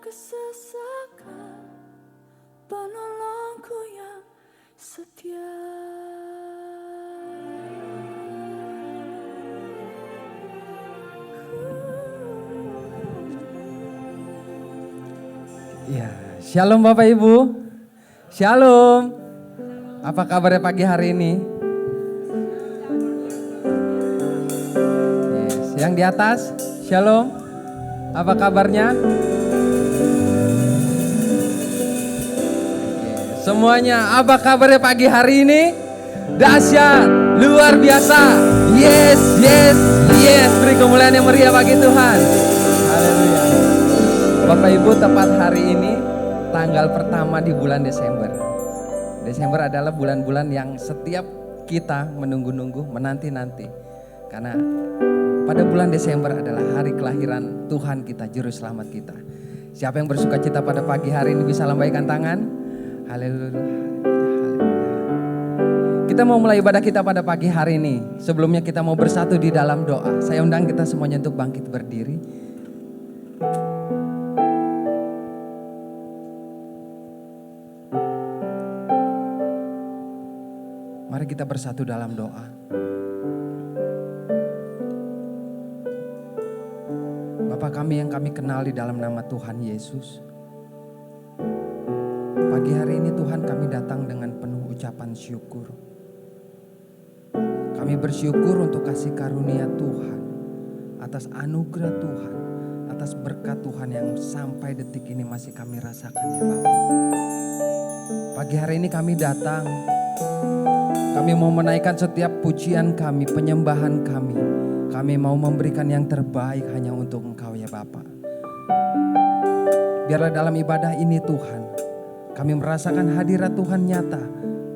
kesesakan, penolongku yang setia. Ya, shalom Bapak Ibu. Shalom. Apa kabarnya pagi hari ini? Yes, yang di atas, shalom. Apa kabarnya? Semuanya, apa kabarnya pagi hari ini? Dahsyat, luar biasa. Yes, yes, yes. Beri kemuliaan yang meriah bagi Tuhan. Haleluya. Bapak Ibu, tepat hari ini tanggal pertama di bulan Desember. Desember adalah bulan-bulan yang setiap kita menunggu-nunggu, menanti-nanti. Karena pada bulan Desember adalah hari kelahiran Tuhan kita, Juru Selamat kita. Siapa yang bersuka cita pada pagi hari ini bisa lambaikan tangan? Haleluya. Kita mau mulai ibadah kita pada pagi hari ini. Sebelumnya kita mau bersatu di dalam doa. Saya undang kita semuanya untuk bangkit berdiri. Mari kita bersatu dalam doa. Bapa kami yang kami kenal di dalam nama Tuhan Yesus. Pagi hari ini Tuhan kami datang dengan penuh ucapan syukur. Kami bersyukur untuk kasih karunia Tuhan, atas anugerah Tuhan, atas berkat Tuhan yang sampai detik ini masih kami rasakan ya Bapa. Pagi hari ini kami datang. Kami mau menaikkan setiap pujian kami, penyembahan kami. Kami mau memberikan yang terbaik hanya untuk Engkau ya Bapa. Biarlah dalam ibadah ini Tuhan, kami merasakan hadirat Tuhan nyata.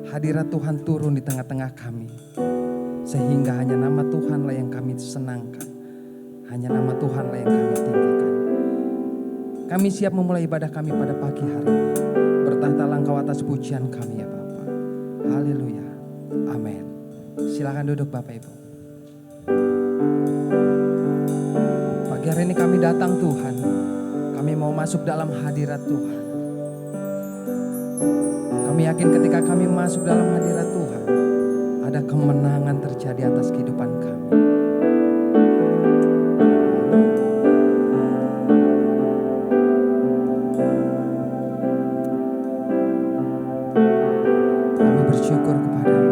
Hadirat Tuhan turun di tengah-tengah kami. Sehingga hanya nama Tuhanlah yang kami senangkan. Hanya nama Tuhanlah yang kami tinggikan. Kami siap memulai ibadah kami pada pagi hari ini. Bertahtalah Engkau atas pujian kami ya Bapa. Haleluya. Amin. Silakan duduk Bapak Ibu. Pagi hari ini kami datang Tuhan. Kami mau masuk dalam hadirat Tuhan. Kami yakin ketika kami masuk dalam hadirat Tuhan, ada kemenangan terjadi atas kehidupan kami. Kami bersyukur kepada-Mu.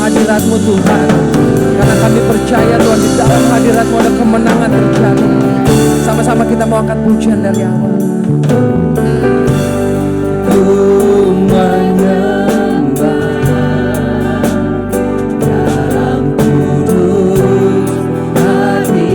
hadirat-Mu Tuhan. Karena kami percaya Tuhan di dalam hadirat-Mu ada kemenangan terjadi. Sama-sama kita mau angkat pujian dari awal. Ku menyembah dalam kudus hati.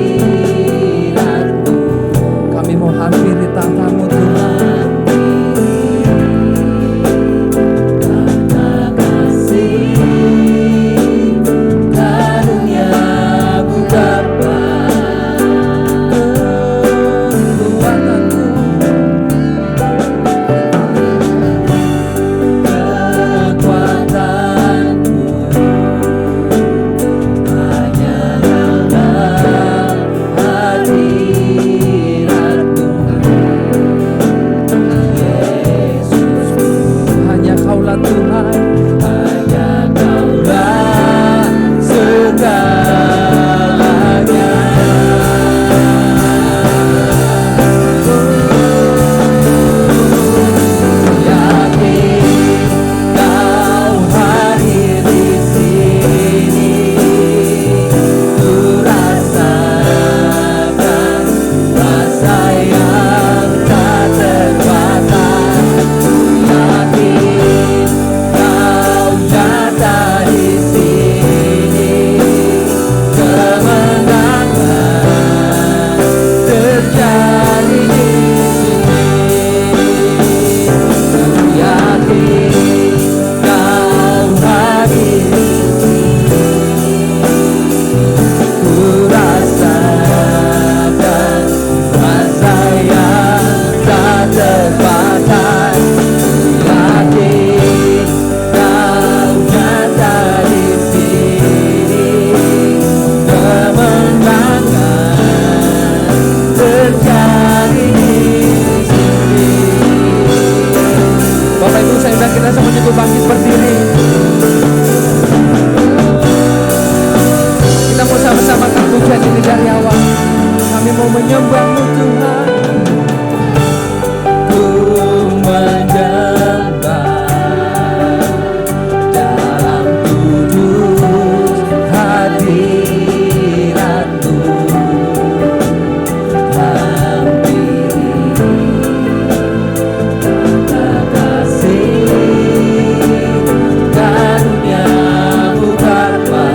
karyawan. Kami mau menyembah-Mu Tuhan. Ku menyembah dalam kudus hadirat-Mu. Hampiri tata kasih karunia-Mu Bapa.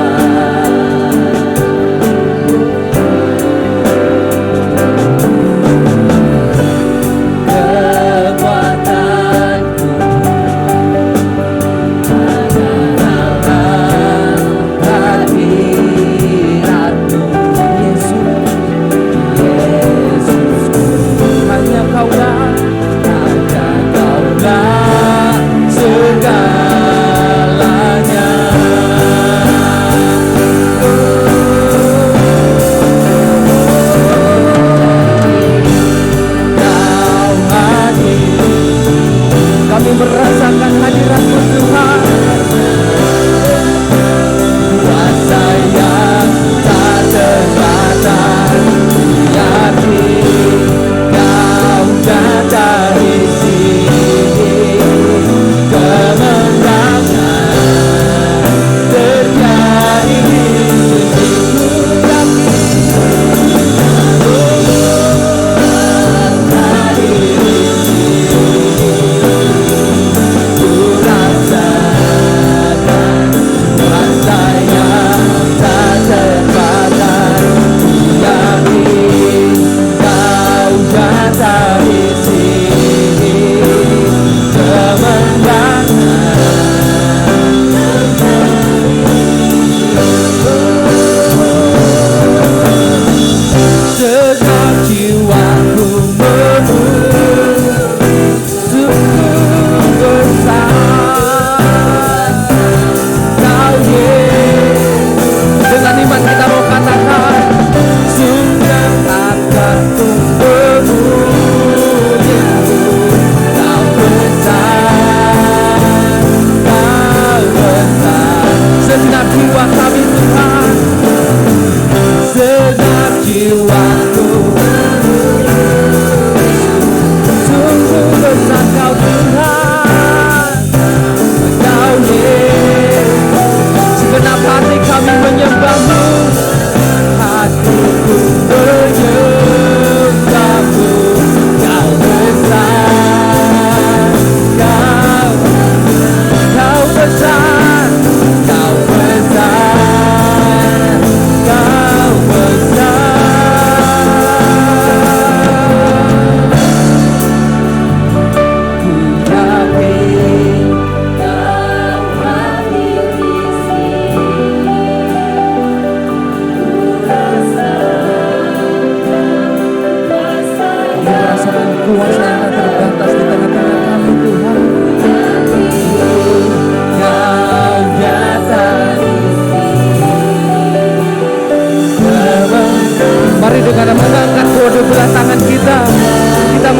Kami merasakan hadirat-Mu Tuhan. Kuasa yang tak terbatas, yakin Kau nyata di sini. Kemenangan terjadi di sisiku,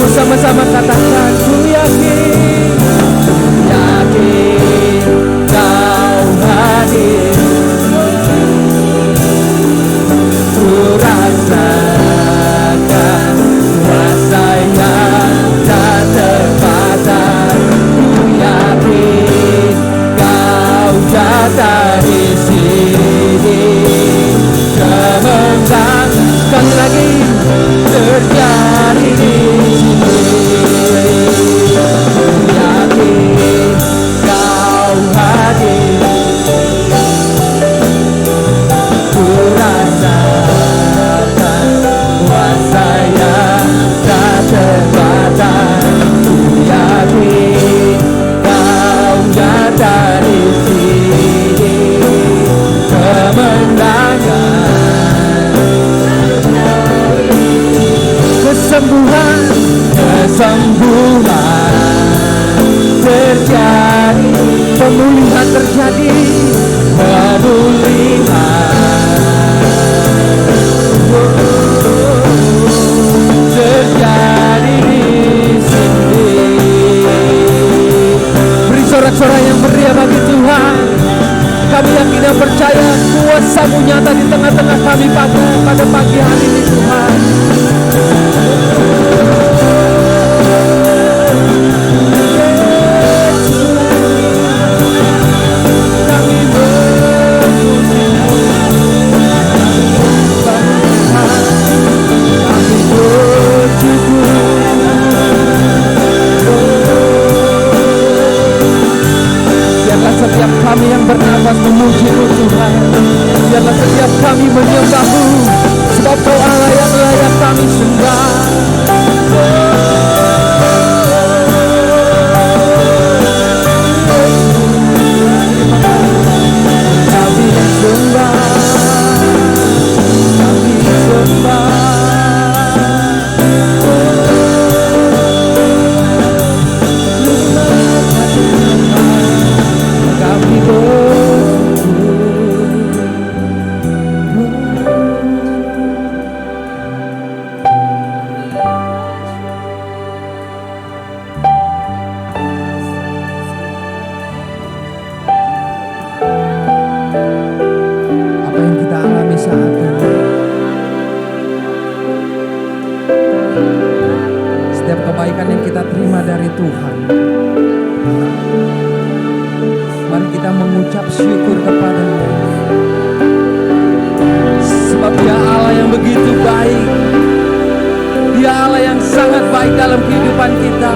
sama-sama katakan, ku yakin, yakin Kau hadir. Ku rasakan kuasa yang tak terbatas. Ku yakin Kau nyata di sini. Kemenangan sekali lagi terjadi di sini. kebaikan yang kita terima dari Tuhan. Mari kita mengucap syukur kepada-Nya. Sebab Dia Allah yang begitu baik. Dia Allah yang sangat baik dalam kehidupan kita.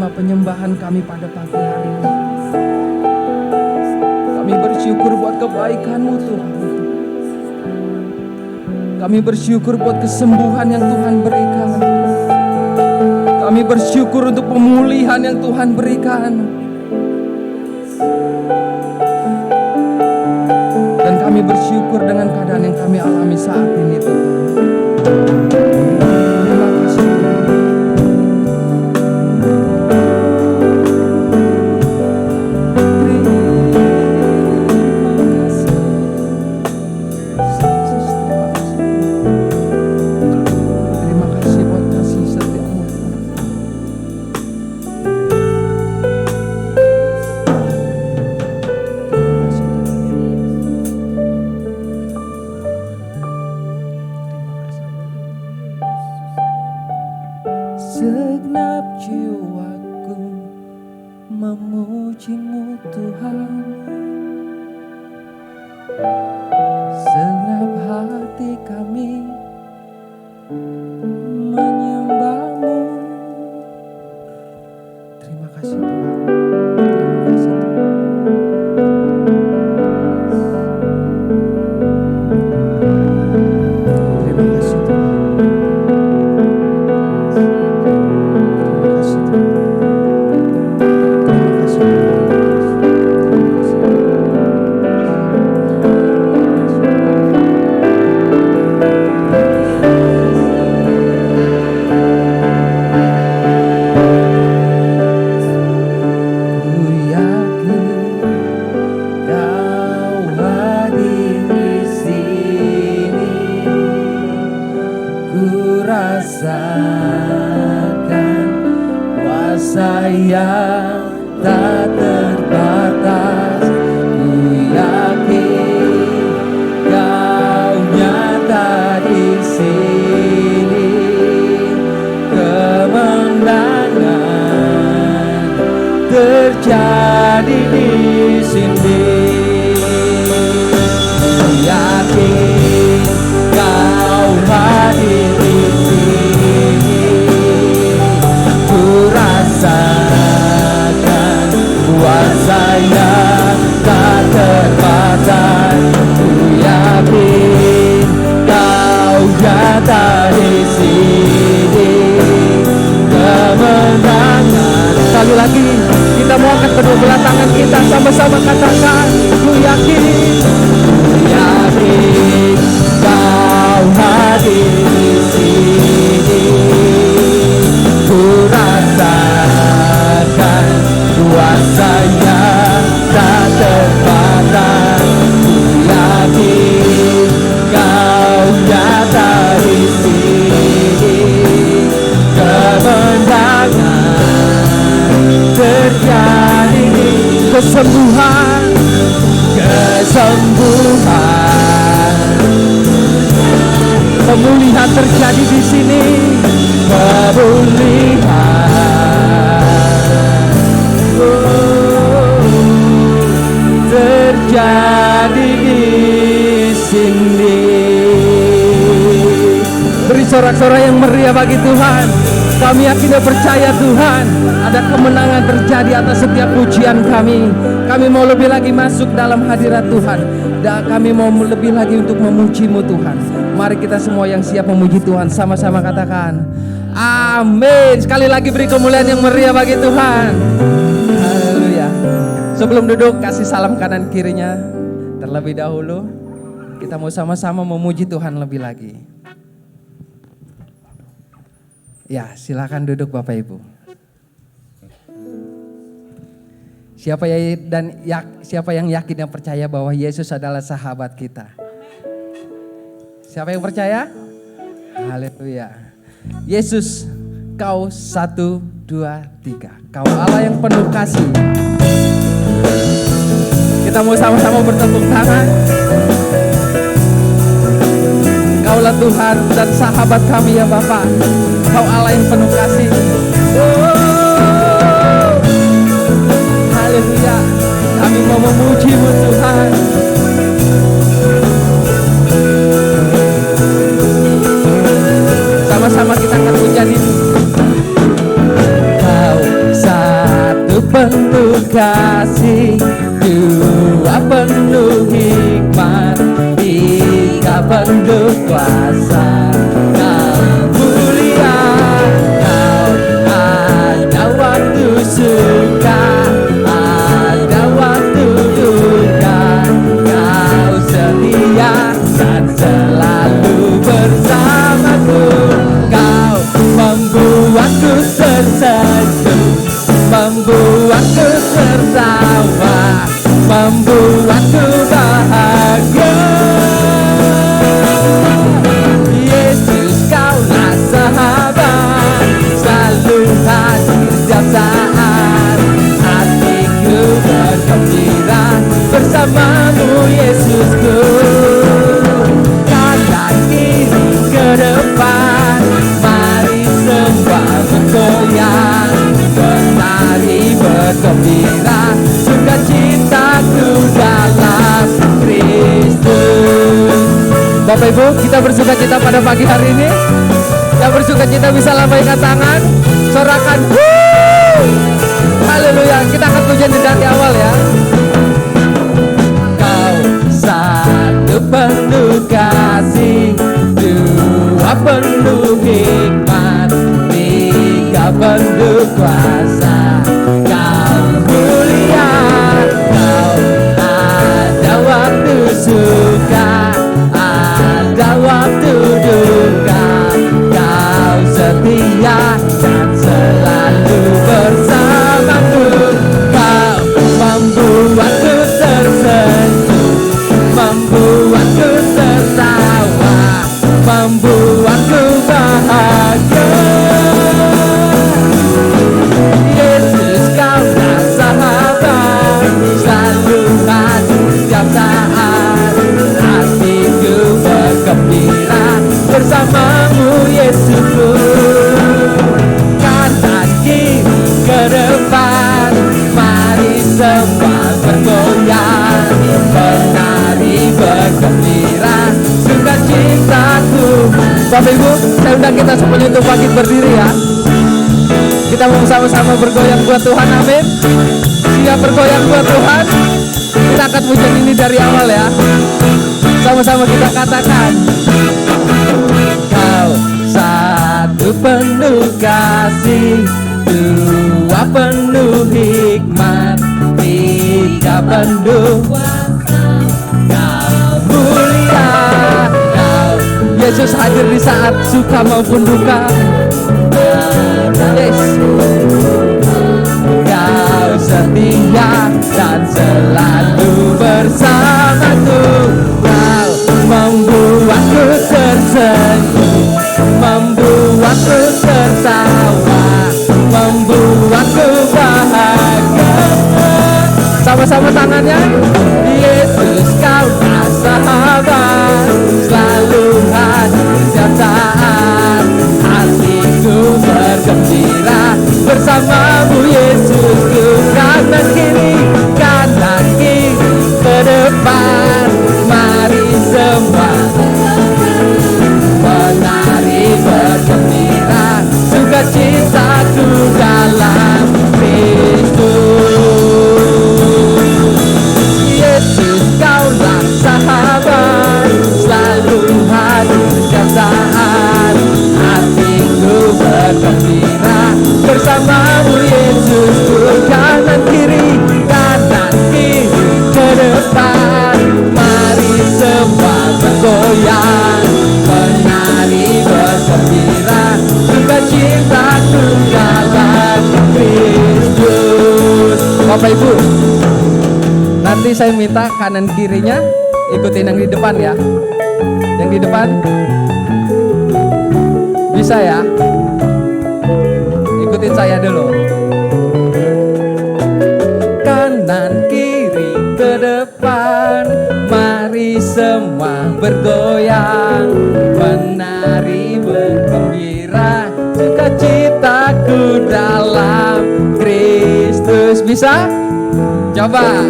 Penyembahan kami pada pagi hari ini. Kami bersyukur buat kebaikan-Mu Tuhan. Kami bersyukur buat kesembuhan yang Tuhan berikan. Kami bersyukur untuk pemulihan yang Tuhan berikan. Dan kami bersyukur dengan keadaan yang kami alami saat ini Tuhan. Segenap jiwaku memuji-Mu Tuhan, segenap hati kami menyembah-Mu. Terima kasih Tuhan. Terima kasih Tuhan. Terima kasih Tuhan. Terjadi di sini, yakin Kau hadir di sini. Ku rasakan kuasa yang tak terbatas. Ku yakin Kau nyata di sini. Kemenangan. Sekali lagi kita mau angkat kedua belah tangan kita, sama-sama katakan, ku yakin Kau hadir di sini. Ku rasakan kuasa-Nya tak terbatas. Ku yakin Kau nyata di sini. Kemenangan terjadi, kesembuhan, pemulihan terjadi di sini, pemulihan terjadi di sini. Beri sorak-sorai yang meriah bagi Tuhan. Kami yakin dan percaya Tuhan, ada kemenangan terjadi atas setiap pujian kami. Kami mau lebih lagi masuk dalam hadirat Tuhan, dan kami mau lebih lagi untuk memuji-Mu Tuhan. Mari kita semua yang siap memuji Tuhan sama-sama katakan amin. Sekali lagi beri kemuliaan yang meriah bagi Tuhan. Haleluya. Sebelum duduk, kasih salam kanan kirinya terlebih dahulu. Kita mau sama-sama memuji Tuhan lebih lagi. Ya, silakan duduk Bapak Ibu. Siapa yang yakin dan percaya bahwa Yesus adalah sahabat kita? Siapa yang percaya? Haleluya. Yesus, Kau 1, 2, 3. Kau Allah yang penuh kasih. Kita mau sama-sama bertepuk tangan. Kaulah Tuhan dan sahabat kami ya Bapak. Kau Allah yang penuh kasih. Haleluya. Kami mau memuji-Mu Tuhan. Sama-sama kita akan menjadi Kau 1 penuh kasih, 2 penuh hikmat, 3 penuh kuasa. Kau mulia, Kau ada waktu suka, ada waktu duka. Kau setia dan selalu bersamaku. Kau membuatku tersenyum, membuatku tertawa, membuatku bahagia. Yesus, Kaulah sahabat, selalu hadir setiap saat. Hatiku bergembira bersamamu Yesusku. Kanan kiri ke depan, mari semua bergoyang, menari bergembira, sukacitaku dalam Kristus. Bapak Ibu, kita bersukacita pada pagi hari ini. Yang bersukacita bisa lambaikan tangan, sorakan. Haleluya. Kita akan pujian dari awal ya. Kau 1 penuh kasih, 2 penuh hikmat, 3 penuh kuasa. Kau mulia, Kau ada waktu suka, ada waktu duka. Kau setia dan selalu bersamaku. Kau membuatku tersenyum, membuatku tertawa, membuatku bahagia. Yesus, Kaulah sahabat, selalu hadir setiap saat. Hatiku bergembira bersamamu Yesusku. Kanan kiri ke depan, mari semua bergoyang, menari bergembira, sukacitaku. Bapak Ibu, saya undang kita semuanya untuk bangkit berdiri ya. Kita mau sama-sama bergoyang buat Tuhan, amin. Siap bergoyang buat Tuhan. Kita akan pujian ini dari awal ya. Sama-sama kita katakan. Kau 1 penuh kasih, 2 penuh hikmat, 3 penuh kuasa. Kau mulia, Kau Yesus hadir di saat suka maupun duka. Yes. Kau setia dan selalu bersamaku. Kau membuatku tersenyum, membuatku tertawa, membuatku bahagia. Sama-sama tangannya. Yesus, Kaulah sahabat, selalu hadir setiap saat. Hatiku bergembira bersamamu Yesusku. Kanan kiri ke depan, mari semua menari bergembira, sukacita Bapak Ibu, nanti saya minta kanan kirinya ikutin yang di depan ya. Yang di depan bisa ya. Ikutin saya dulu. Kanan kiri ke depan, mari semua bergoyang, menari bergembira, sukacitaku dalam Kristus. Bisa? Coba.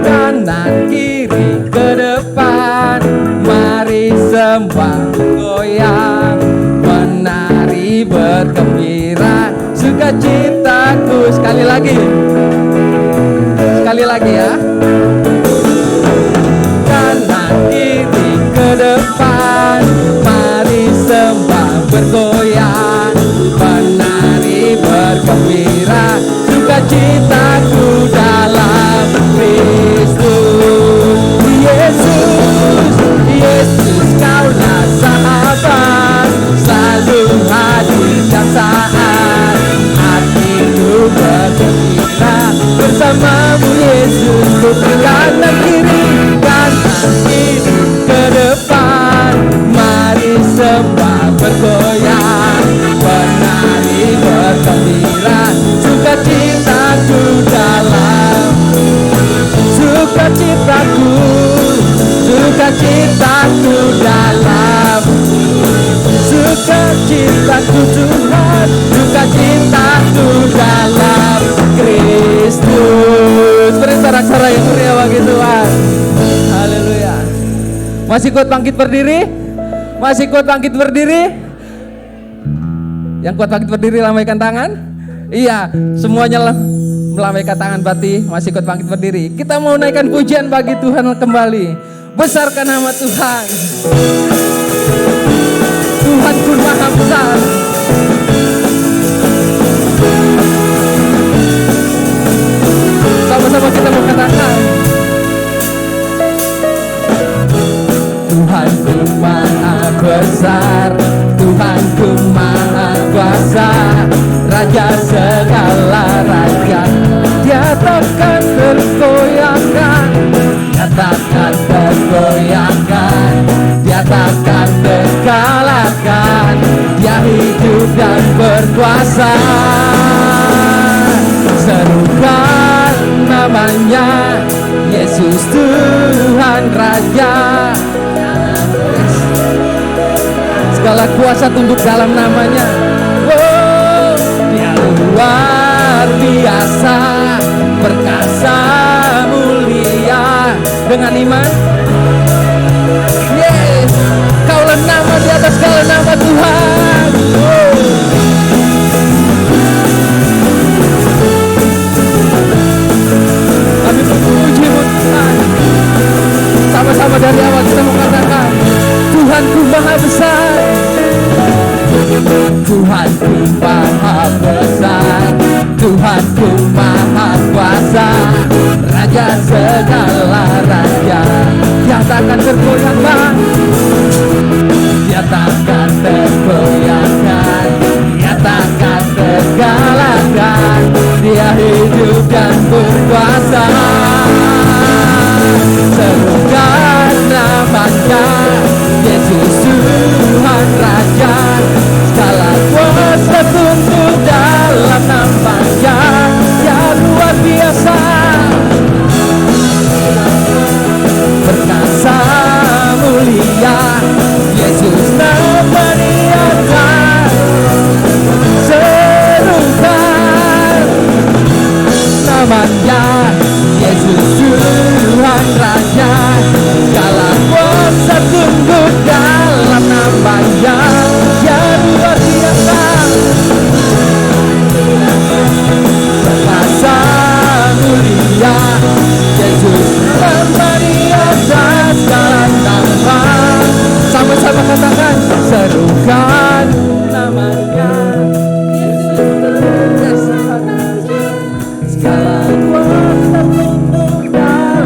Kanan kiri ke depan, mari semua bergoyang, menari bergembira, sukacitaku. Sekali lagi ya. Kanan kiri ke depan, mari semua bergoyang, menari bergembira, sukacitaku dalam Kristus. Yesus kaulah sahabat, selalu hadir dan saat hatiku bergembira, bersamamu Yesus. Ku kanan kiri ke depan, mari semua bergoyang, menari bergembira, sukacitaku dalam, sukacitaku dalam, sukacitaku Tuhan, sukacitaku dalam Kristus. Beri sorak-sorai yang meriah bagi Tuhan. Haleluya. Masih kuat bangkit berdiri? Masih kuat bangkit berdiri? Yang kuat bangkit berdiri lambaikan tangan. Iya, semuanya melambaikan tangan berarti masih kuat bangkit berdiri. Kita mau naikkan pujian bagi Tuhan kembali. Besarkan nama Tuhan. Tuhanku Maha Besar. Sama-sama kita mau katakan, Tuhanku Maha Besar, Tuhanku Maha Kuasa, Raja segala raja. Dia takkan tergoyahkan, dia takkan tergoyahkan, dia takkan terkalahkan. Dia hidup dan berkuasa. Serukan namanya, Yesus Tuhan Raja. Segala kuasa tunduk dalam namanya. Oh, dia luar biasa, perkasa, mulia. Dengan iman, yes, kaulah nama di atas segala nama Tuhan. Kami memuji-Mu Tuhan. Sama-sama dari awal kita mengatakan, Tuhanku Maha Besar, Tuhanku Maha Besar, Tuhanku Maha Kuasa, Raja segala raja. Dia takkan tergoyahkan, dia takkan tergoyahkan, dia takkan terkalahkan. Dia hidup dan berkuasa. Serukan namanya, Yesus Tuhan Raja. Segala kuasa tunduk dalam namanya. Dia luar biasa, perkasa, mulia. Yesus nama Dia. Serukan namanya, Yesus Tuhan Raja. Segala kuasa tunduk dalam namanya. Dia luar biasa, perkasa, mulia. Yesus nama Dia segala nama. Sama-sama katakan, serukan namanya. Yesus Tuhan Raja. Segala kuasa tunduk dalam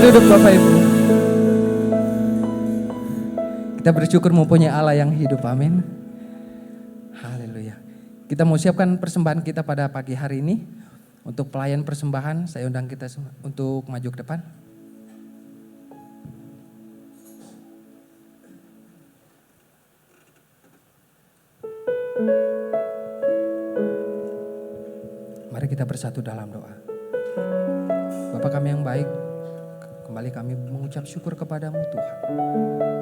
duduk Bapak Ibu. Kita bersyukur mempunyai Allah yang hidup, amin. Haleluya. Kita mau siapkan persembahan kita pada pagi hari ini. Untuk pelayan persembahan, saya undang kita untuk maju ke depan. Mari kita bersatu dalam doa. Bapa kami yang baik, kembali kami mengucap syukur kepadamu Tuhan.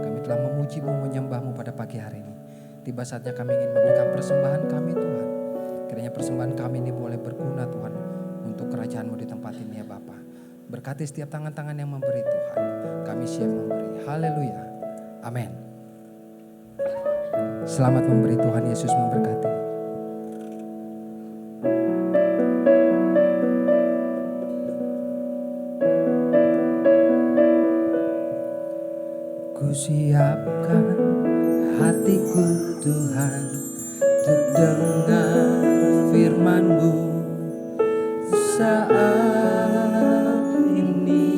Kami telah memuji-Mu, menyembah-Mu pada pagi hari ini. Tiba saatnya kami ingin memberikan persembahan kami Tuhan. Kiranya persembahan kami ini boleh berguna Tuhan untuk kerajaan-Mu di tempat ini ya Bapa. Berkati setiap tangan-tangan yang memberi Tuhan. Kami siap memberi. Haleluya. Amin. Selamat memberi, Tuhan Yesus memberkati. Ku siapkan hatiku Tuhan untuk dengar firman-Mu saat ini.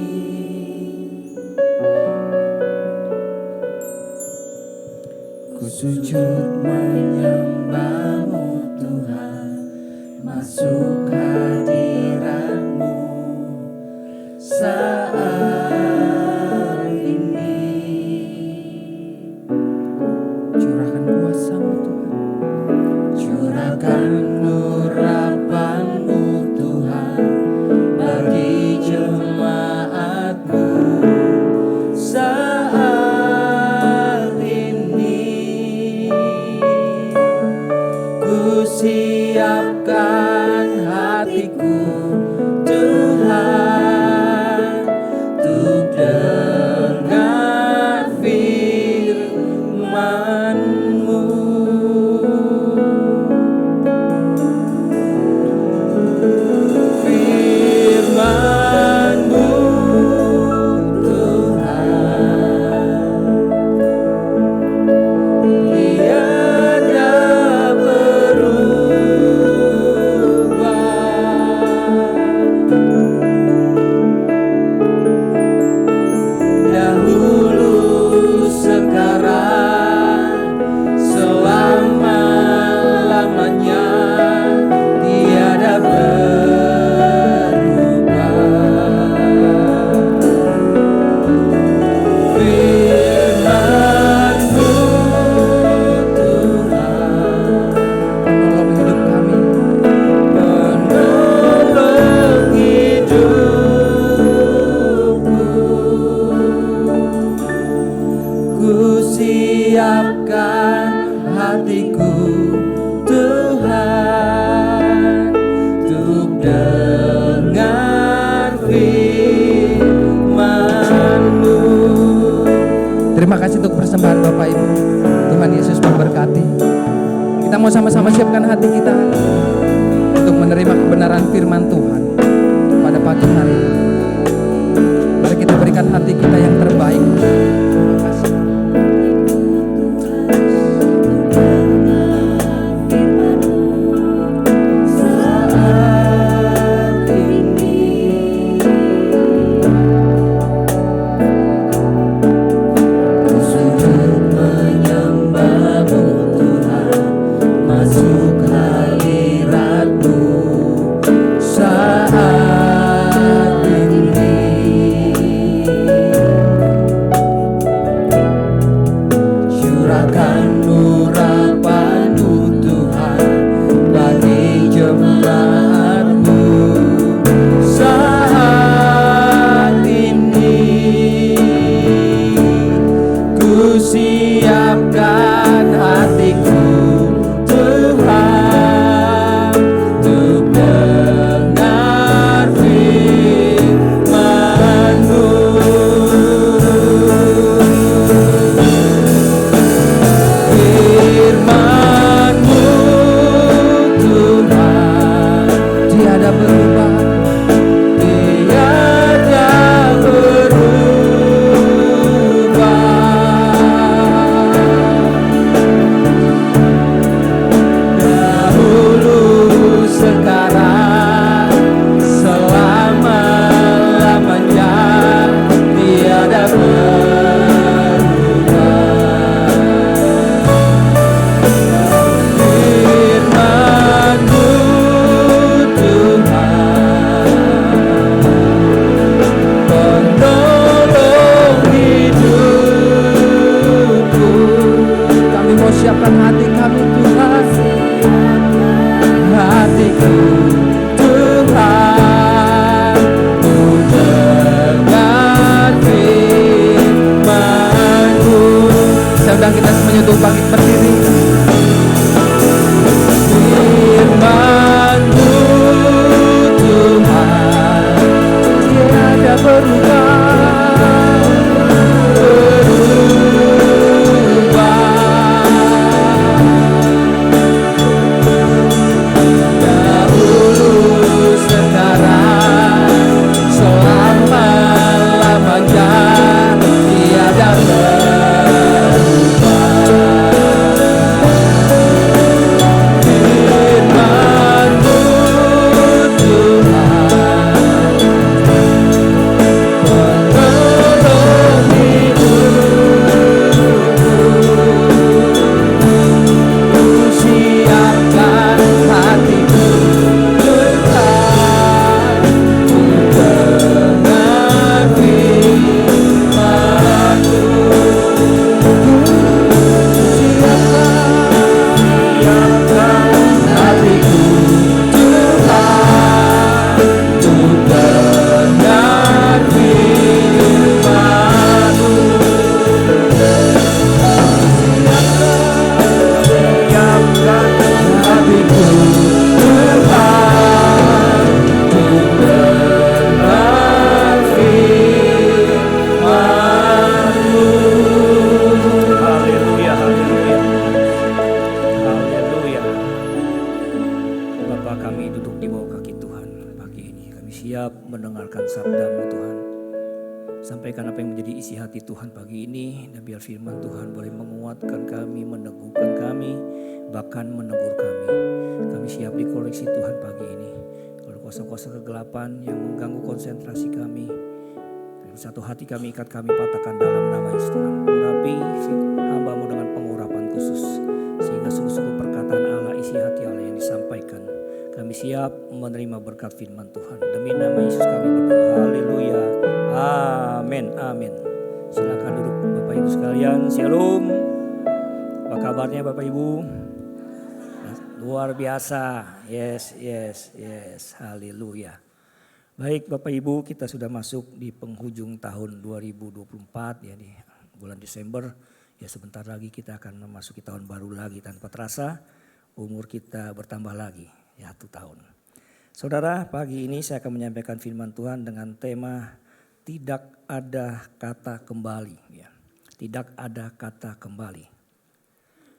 Ku sujud menyembah-Mu Tuhan, masuk hadirat-Mu saat ini. Curahkan kuasa-Mu Tuhan, curahkan urapan-Mu Tuhan bagi jemaat-Mu saat ini. Ku siapkan hatiku Tuhan untuk dengar firman-Mu. Firman-Mu Tuhan, tiada berubah. Dahulu, sekarang, selama-lamanya, tiada berubah. Firman-Mu Tuhan, penolong hidup kami, penolong hidupku. Ku siapkan hatiku Tuhan untuk dengar firman-Mu. Terima kasih untuk persembahan Bapak Ibu. Tuhan Yesus memberkati. Kita mau sama-sama siapkan hati kita untuk menerima kebenaran firman Tuhan pada pagi hari ini. Mari kita berikan hati kita yang terbaik. Terima kasih. Saat ini bangkit berdiri. Firman-Mu Tuhan tiada berubah, dahulu sekarang selama-lamanya tiada firman Tuhan boleh menguatkan kami, meneguhkan kami, bahkan menegur kami. Kami siap dikoreksi Tuhan pagi ini. Kalau kuasa-kuasa kegelapan yang mengganggu konsentrasi kami, satu hati kami ikat, kami patahkan dalam nama Yesus Tuhan. Urapi hamba-Mu dengan pengurapan khusus, sehingga sungguh-sungguh perkataan Allah, isi hati Allah yang disampaikan. Kami siap menerima berkat firman Tuhan. Demi nama Yesus kami berdoa. Haleluya. Amin. Amin. Silakan duduk Bapak Ibu sekalian. Shalom. Apa kabarnya Bapak Ibu? Luar biasa. Yes. Haleluya. Baik Bapak Ibu, kita sudah masuk di penghujung tahun 2024 ya, di bulan Desember. Ya sebentar lagi kita akan memasuki tahun baru lagi, tanpa terasa umur kita bertambah lagi ya 1 tahun. Saudara, pagi ini saya akan menyampaikan firman Tuhan dengan tema tidak ada kata kembali ya. Tidak ada kata kembali.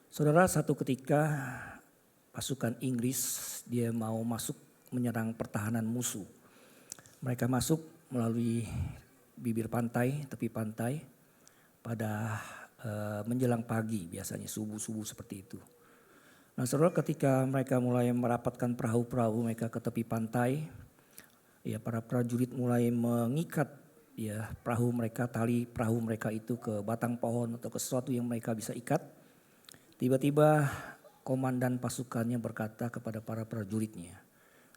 Saudara, satu ketika pasukan Inggris dia mau masuk menyerang pertahanan musuh. Mereka masuk melalui bibir pantai, tepi pantai pada menjelang pagi, biasanya subuh-subuh seperti itu. Nah saudara, ketika mereka mulai merapatkan perahu-perahu mereka ke tepi pantai, ya para prajurit mulai mengikat ya perahu mereka, tali perahu mereka itu ke batang pohon atau ke sesuatu yang mereka bisa ikat. Tiba-tiba komandan pasukannya berkata kepada para prajuritnya,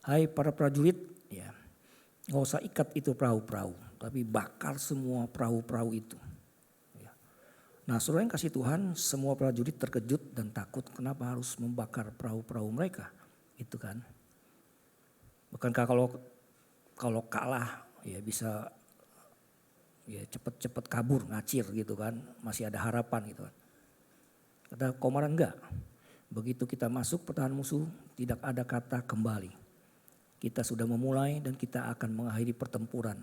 "Hai para prajurit, ya gak usah ikat itu perahu-perahu, tapi bakar semua perahu-perahu itu." Ya. Nah saudara yang kasih Tuhan, semua prajurit terkejut dan takut, kenapa harus membakar perahu-perahu mereka, itu kan. Bukankah kalau kalah ya bisa ya cepet-cepet kabur, ngacir gitu kan, masih ada harapan gitu kan. Kata komandan enggak, begitu kita masuk pertahanan musuh tidak ada kata kembali. Kita sudah memulai dan kita akan mengakhiri pertempuran.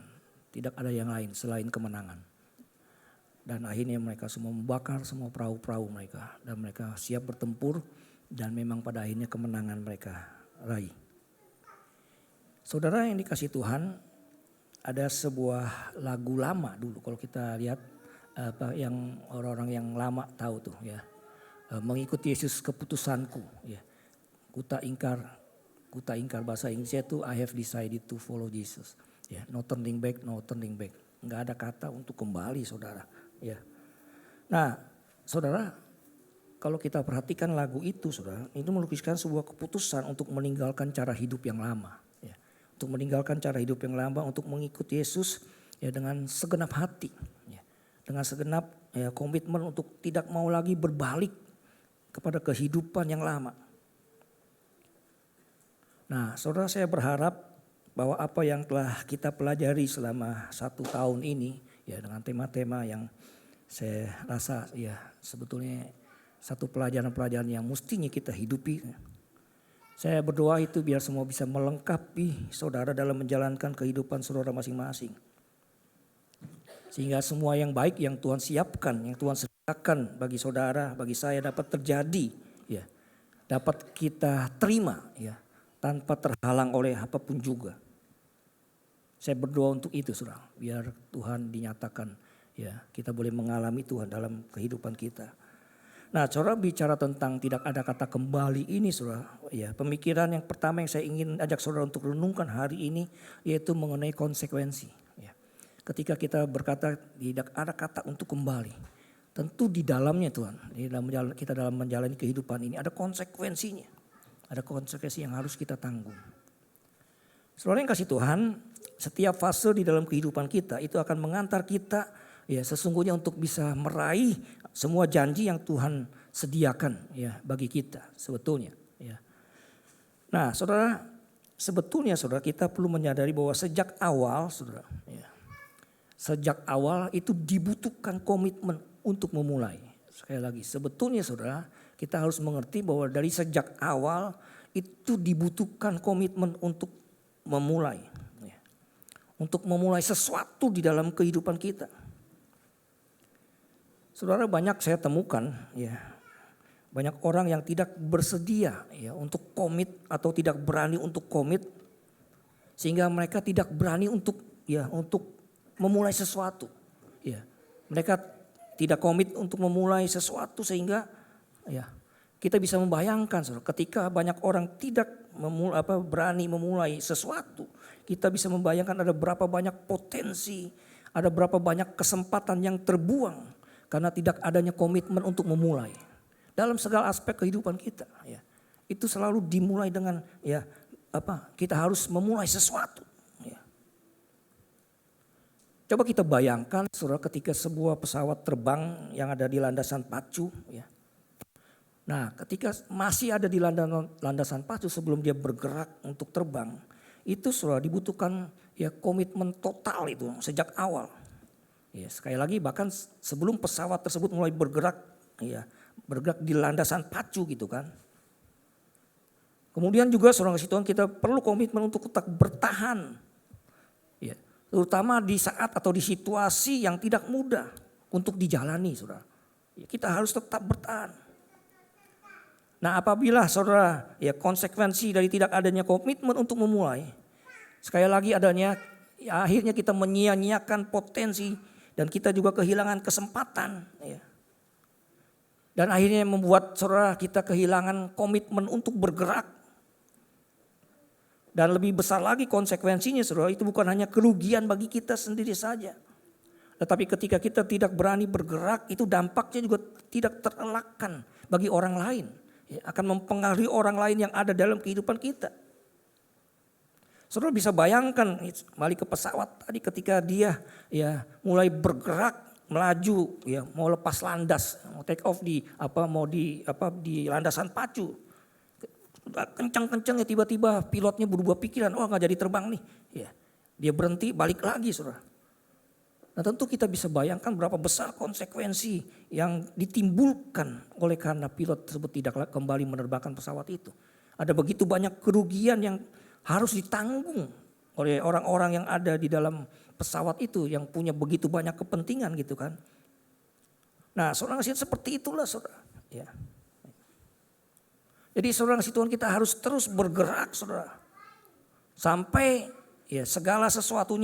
Tidak ada yang lain selain kemenangan. Dan akhirnya mereka semua membakar semua perahu-perahu mereka. Dan mereka siap bertempur dan memang pada akhirnya kemenangan mereka raih. Saudara yang dikasih Tuhan, ada sebuah lagu lama dulu kalau kita lihat apa yang orang-orang yang lama tahu tuh ya. Mengikuti Yesus keputusanku ya. Kuta ingkar bahasa Inggrisnya itu I have decided to follow Jesus. Ya, no turning back, no turning back. Enggak ada kata untuk kembali saudara. Ya. Nah saudara, kalau kita perhatikan lagu itu saudara, itu melukiskan sebuah keputusan untuk meninggalkan cara hidup yang lama. Ya. Untuk meninggalkan cara hidup yang lama, untuk mengikuti Yesus ya dengan segenap hati. Ya. Dengan segenap ya, komitmen untuk tidak mau lagi berbalik kepada kehidupan yang lama. Nah saudara, saya berharap bahwa apa yang telah kita pelajari selama 1 tahun ini ya dengan tema-tema yang saya rasa ya sebetulnya Satu pelajaran-pelajaran yang mestinya kita hidupi. Saya berdoa itu biar semua bisa melengkapi saudara dalam menjalankan kehidupan saudara masing-masing. Sehingga semua yang baik yang Tuhan siapkan, yang Tuhan sediakan bagi saudara, bagi saya dapat terjadi, ya, dapat kita terima, ya, tanpa terhalang oleh apapun juga. Saya berdoa untuk itu, saudara, biar Tuhan dinyatakan, ya, kita boleh mengalami Tuhan dalam kehidupan kita. Nah, saudara bicara tentang tidak ada kata kembali ini, saudara, ya, pemikiran yang pertama yang saya ingin ajak saudara untuk renungkan hari ini, yaitu mengenai konsekuensi. Ketika kita berkata tidak ada kata untuk kembali, tentu di dalamnya Tuhan, kita dalam menjalani kehidupan ini ada konsekuensinya. Ada konsekuensi yang harus kita tanggung. Saudara yang kasih Tuhan, setiap fase di dalam kehidupan kita itu akan mengantar kita, ya, sesungguhnya untuk bisa meraih semua janji yang Tuhan sediakan, ya, bagi kita sebetulnya. Ya. Nah, saudara, sebetulnya saudara kita perlu menyadari bahwa sejak awal, saudara, ya, sejak awal itu dibutuhkan komitmen untuk memulai. Sekali lagi, sebetulnya saudara, kita harus mengerti bahwa dari sejak awal itu dibutuhkan komitmen untuk memulai. Ya. Untuk memulai sesuatu di dalam kehidupan kita. Saudara, banyak saya temukan, ya, banyak orang yang tidak bersedia, ya, untuk komit atau tidak berani untuk komit. Sehingga mereka tidak berani untuk memulai sesuatu. Ya, mereka tidak komit untuk memulai sesuatu sehingga, ya, kita bisa membayangkan, saudara, ketika banyak orang tidak berani memulai sesuatu, kita bisa membayangkan ada berapa banyak potensi, ada berapa banyak kesempatan yang terbuang karena tidak adanya komitmen untuk memulai. Dalam segala aspek kehidupan kita, ya, itu selalu dimulai dengan, ya, kita harus memulai sesuatu. Coba kita bayangkan, saudara, ketika sebuah pesawat terbang yang ada di landasan pacu, ya. Nah, ketika masih ada di landasan pacu sebelum dia bergerak untuk terbang, itu saudara dibutuhkan, ya, komitmen total itu sejak awal. Ya, sekali lagi bahkan sebelum pesawat tersebut mulai bergerak, ya, bergerak di landasan pacu gitu kan. Kemudian juga saudara kasih Tuhan kita perlu komitmen untuk tetap bertahan. Ya. Terutama di saat atau di situasi yang tidak mudah untuk dijalani, saudara. Kita harus tetap bertahan. Nah, apabila saudara, ya, konsekuensi dari tidak adanya komitmen untuk memulai, sekali lagi adanya, ya, akhirnya kita menyia-nyiakan potensi dan kita juga kehilangan kesempatan. Ya. Dan akhirnya membuat saudara kita kehilangan komitmen untuk bergerak. Dan lebih besar lagi konsekuensinya, saudara, itu bukan hanya kerugian bagi kita sendiri saja. Tetapi ketika kita tidak berani bergerak, itu dampaknya juga tidak terelakkan bagi orang lain. Ya, akan mempengaruhi orang lain yang ada dalam kehidupan kita. Saudara bisa bayangkan, balik ke pesawat tadi ketika dia, ya, mulai bergerak, melaju, ya, mau lepas landas, mau take off di landasan pacu. Kencang-kencang, ya, tiba-tiba pilotnya berubah pikiran, oh nggak jadi terbang nih. Ya, dia berhenti, balik lagi, saudara. Nah, tentu kita bisa bayangkan berapa besar konsekuensi yang ditimbulkan oleh karena pilot tersebut tidak kembali menerbangkan pesawat itu. Ada begitu banyak kerugian yang harus ditanggung oleh orang-orang yang ada di dalam pesawat itu yang punya begitu banyak kepentingan gitu kan. Nah, saudara kasih seperti itulah, saudara. Ya. Jadi saudara kasih Tuhan kita harus terus bergerak, saudara. Sampai, ya, segala sesuatu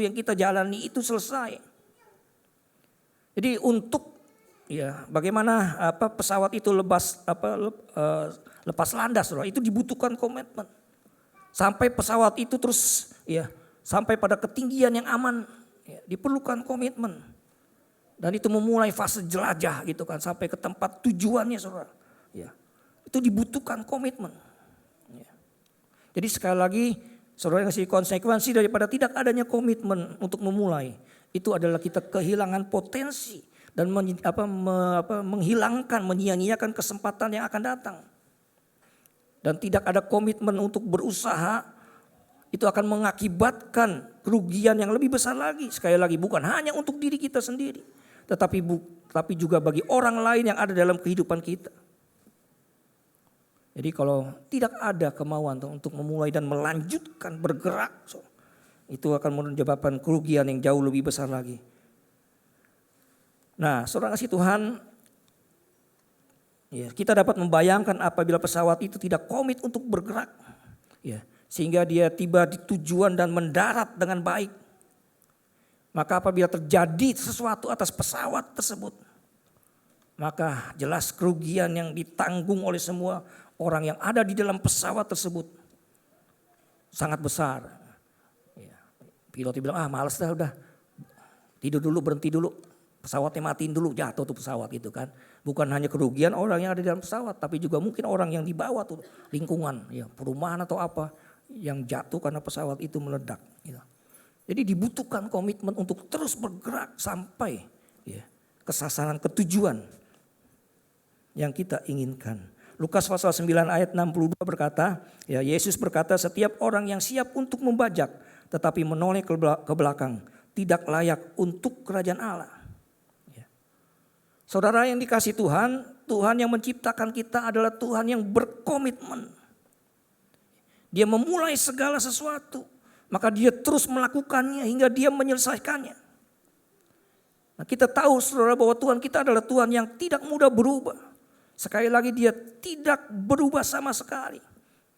yang kita jalani itu selesai. Jadi untuk, ya, bagaimana pesawat itu lepas landas, saudara, itu dibutuhkan komitmen. Sampai pesawat itu terus, ya, sampai pada ketinggian yang aman, ya, diperlukan komitmen. Dan itu memulai fase jelajah gitu kan sampai ke tempat tujuannya, saudara. Ya. Itu dibutuhkan komitmen. Ya. Jadi sekali lagi saudara kasih konsekuensi daripada tidak adanya komitmen untuk memulai. Itu adalah kita kehilangan potensi dan menghilangkan, menyia-nyiakan kesempatan yang akan datang. Dan tidak ada komitmen untuk berusaha, itu akan mengakibatkan kerugian yang lebih besar lagi. Sekali lagi bukan hanya untuk diri kita sendiri. tetapi juga bagi orang lain yang ada dalam kehidupan kita. Jadi kalau tidak ada kemauan untuk memulai dan melanjutkan bergerak, itu akan menyebabkan kerugian yang jauh lebih besar lagi. Nah, saudara kasih Tuhan, ya, kita dapat membayangkan apabila pesawat itu tidak komit untuk bergerak, ya, sehingga dia tiba di tujuan dan mendarat dengan baik. Maka apabila terjadi sesuatu atas pesawat tersebut, maka jelas kerugian yang ditanggung oleh semua orang yang ada di dalam pesawat tersebut sangat besar. Ya, pilot bilang, males dah, udah tidur dulu, berhenti dulu, pesawatnya matiin dulu, jatuh tuh pesawat gitu kan. Bukan hanya kerugian orang yang ada di dalam pesawat, tapi juga mungkin orang yang di bawah tuh, lingkungan, ya, perumahan atau apa yang jatuh karena pesawat itu meledak. Gitu. Jadi dibutuhkan komitmen untuk terus bergerak sampai, ya, ke sasaran, ke tujuan yang kita inginkan. Lukas pasal 9 ayat 62 berkata, ya, Yesus berkata, setiap orang yang siap untuk membajak tetapi menoleh ke belakang tidak layak untuk kerajaan Allah. Ya. Saudara yang dikasih Tuhan, Tuhan yang menciptakan kita adalah Tuhan yang berkomitmen. Dia memulai segala sesuatu, maka dia terus melakukannya hingga dia menyelesaikannya. Nah, kita tahu saudara bahwa Tuhan kita adalah Tuhan yang tidak mudah berubah. Sekali lagi dia tidak berubah sama sekali.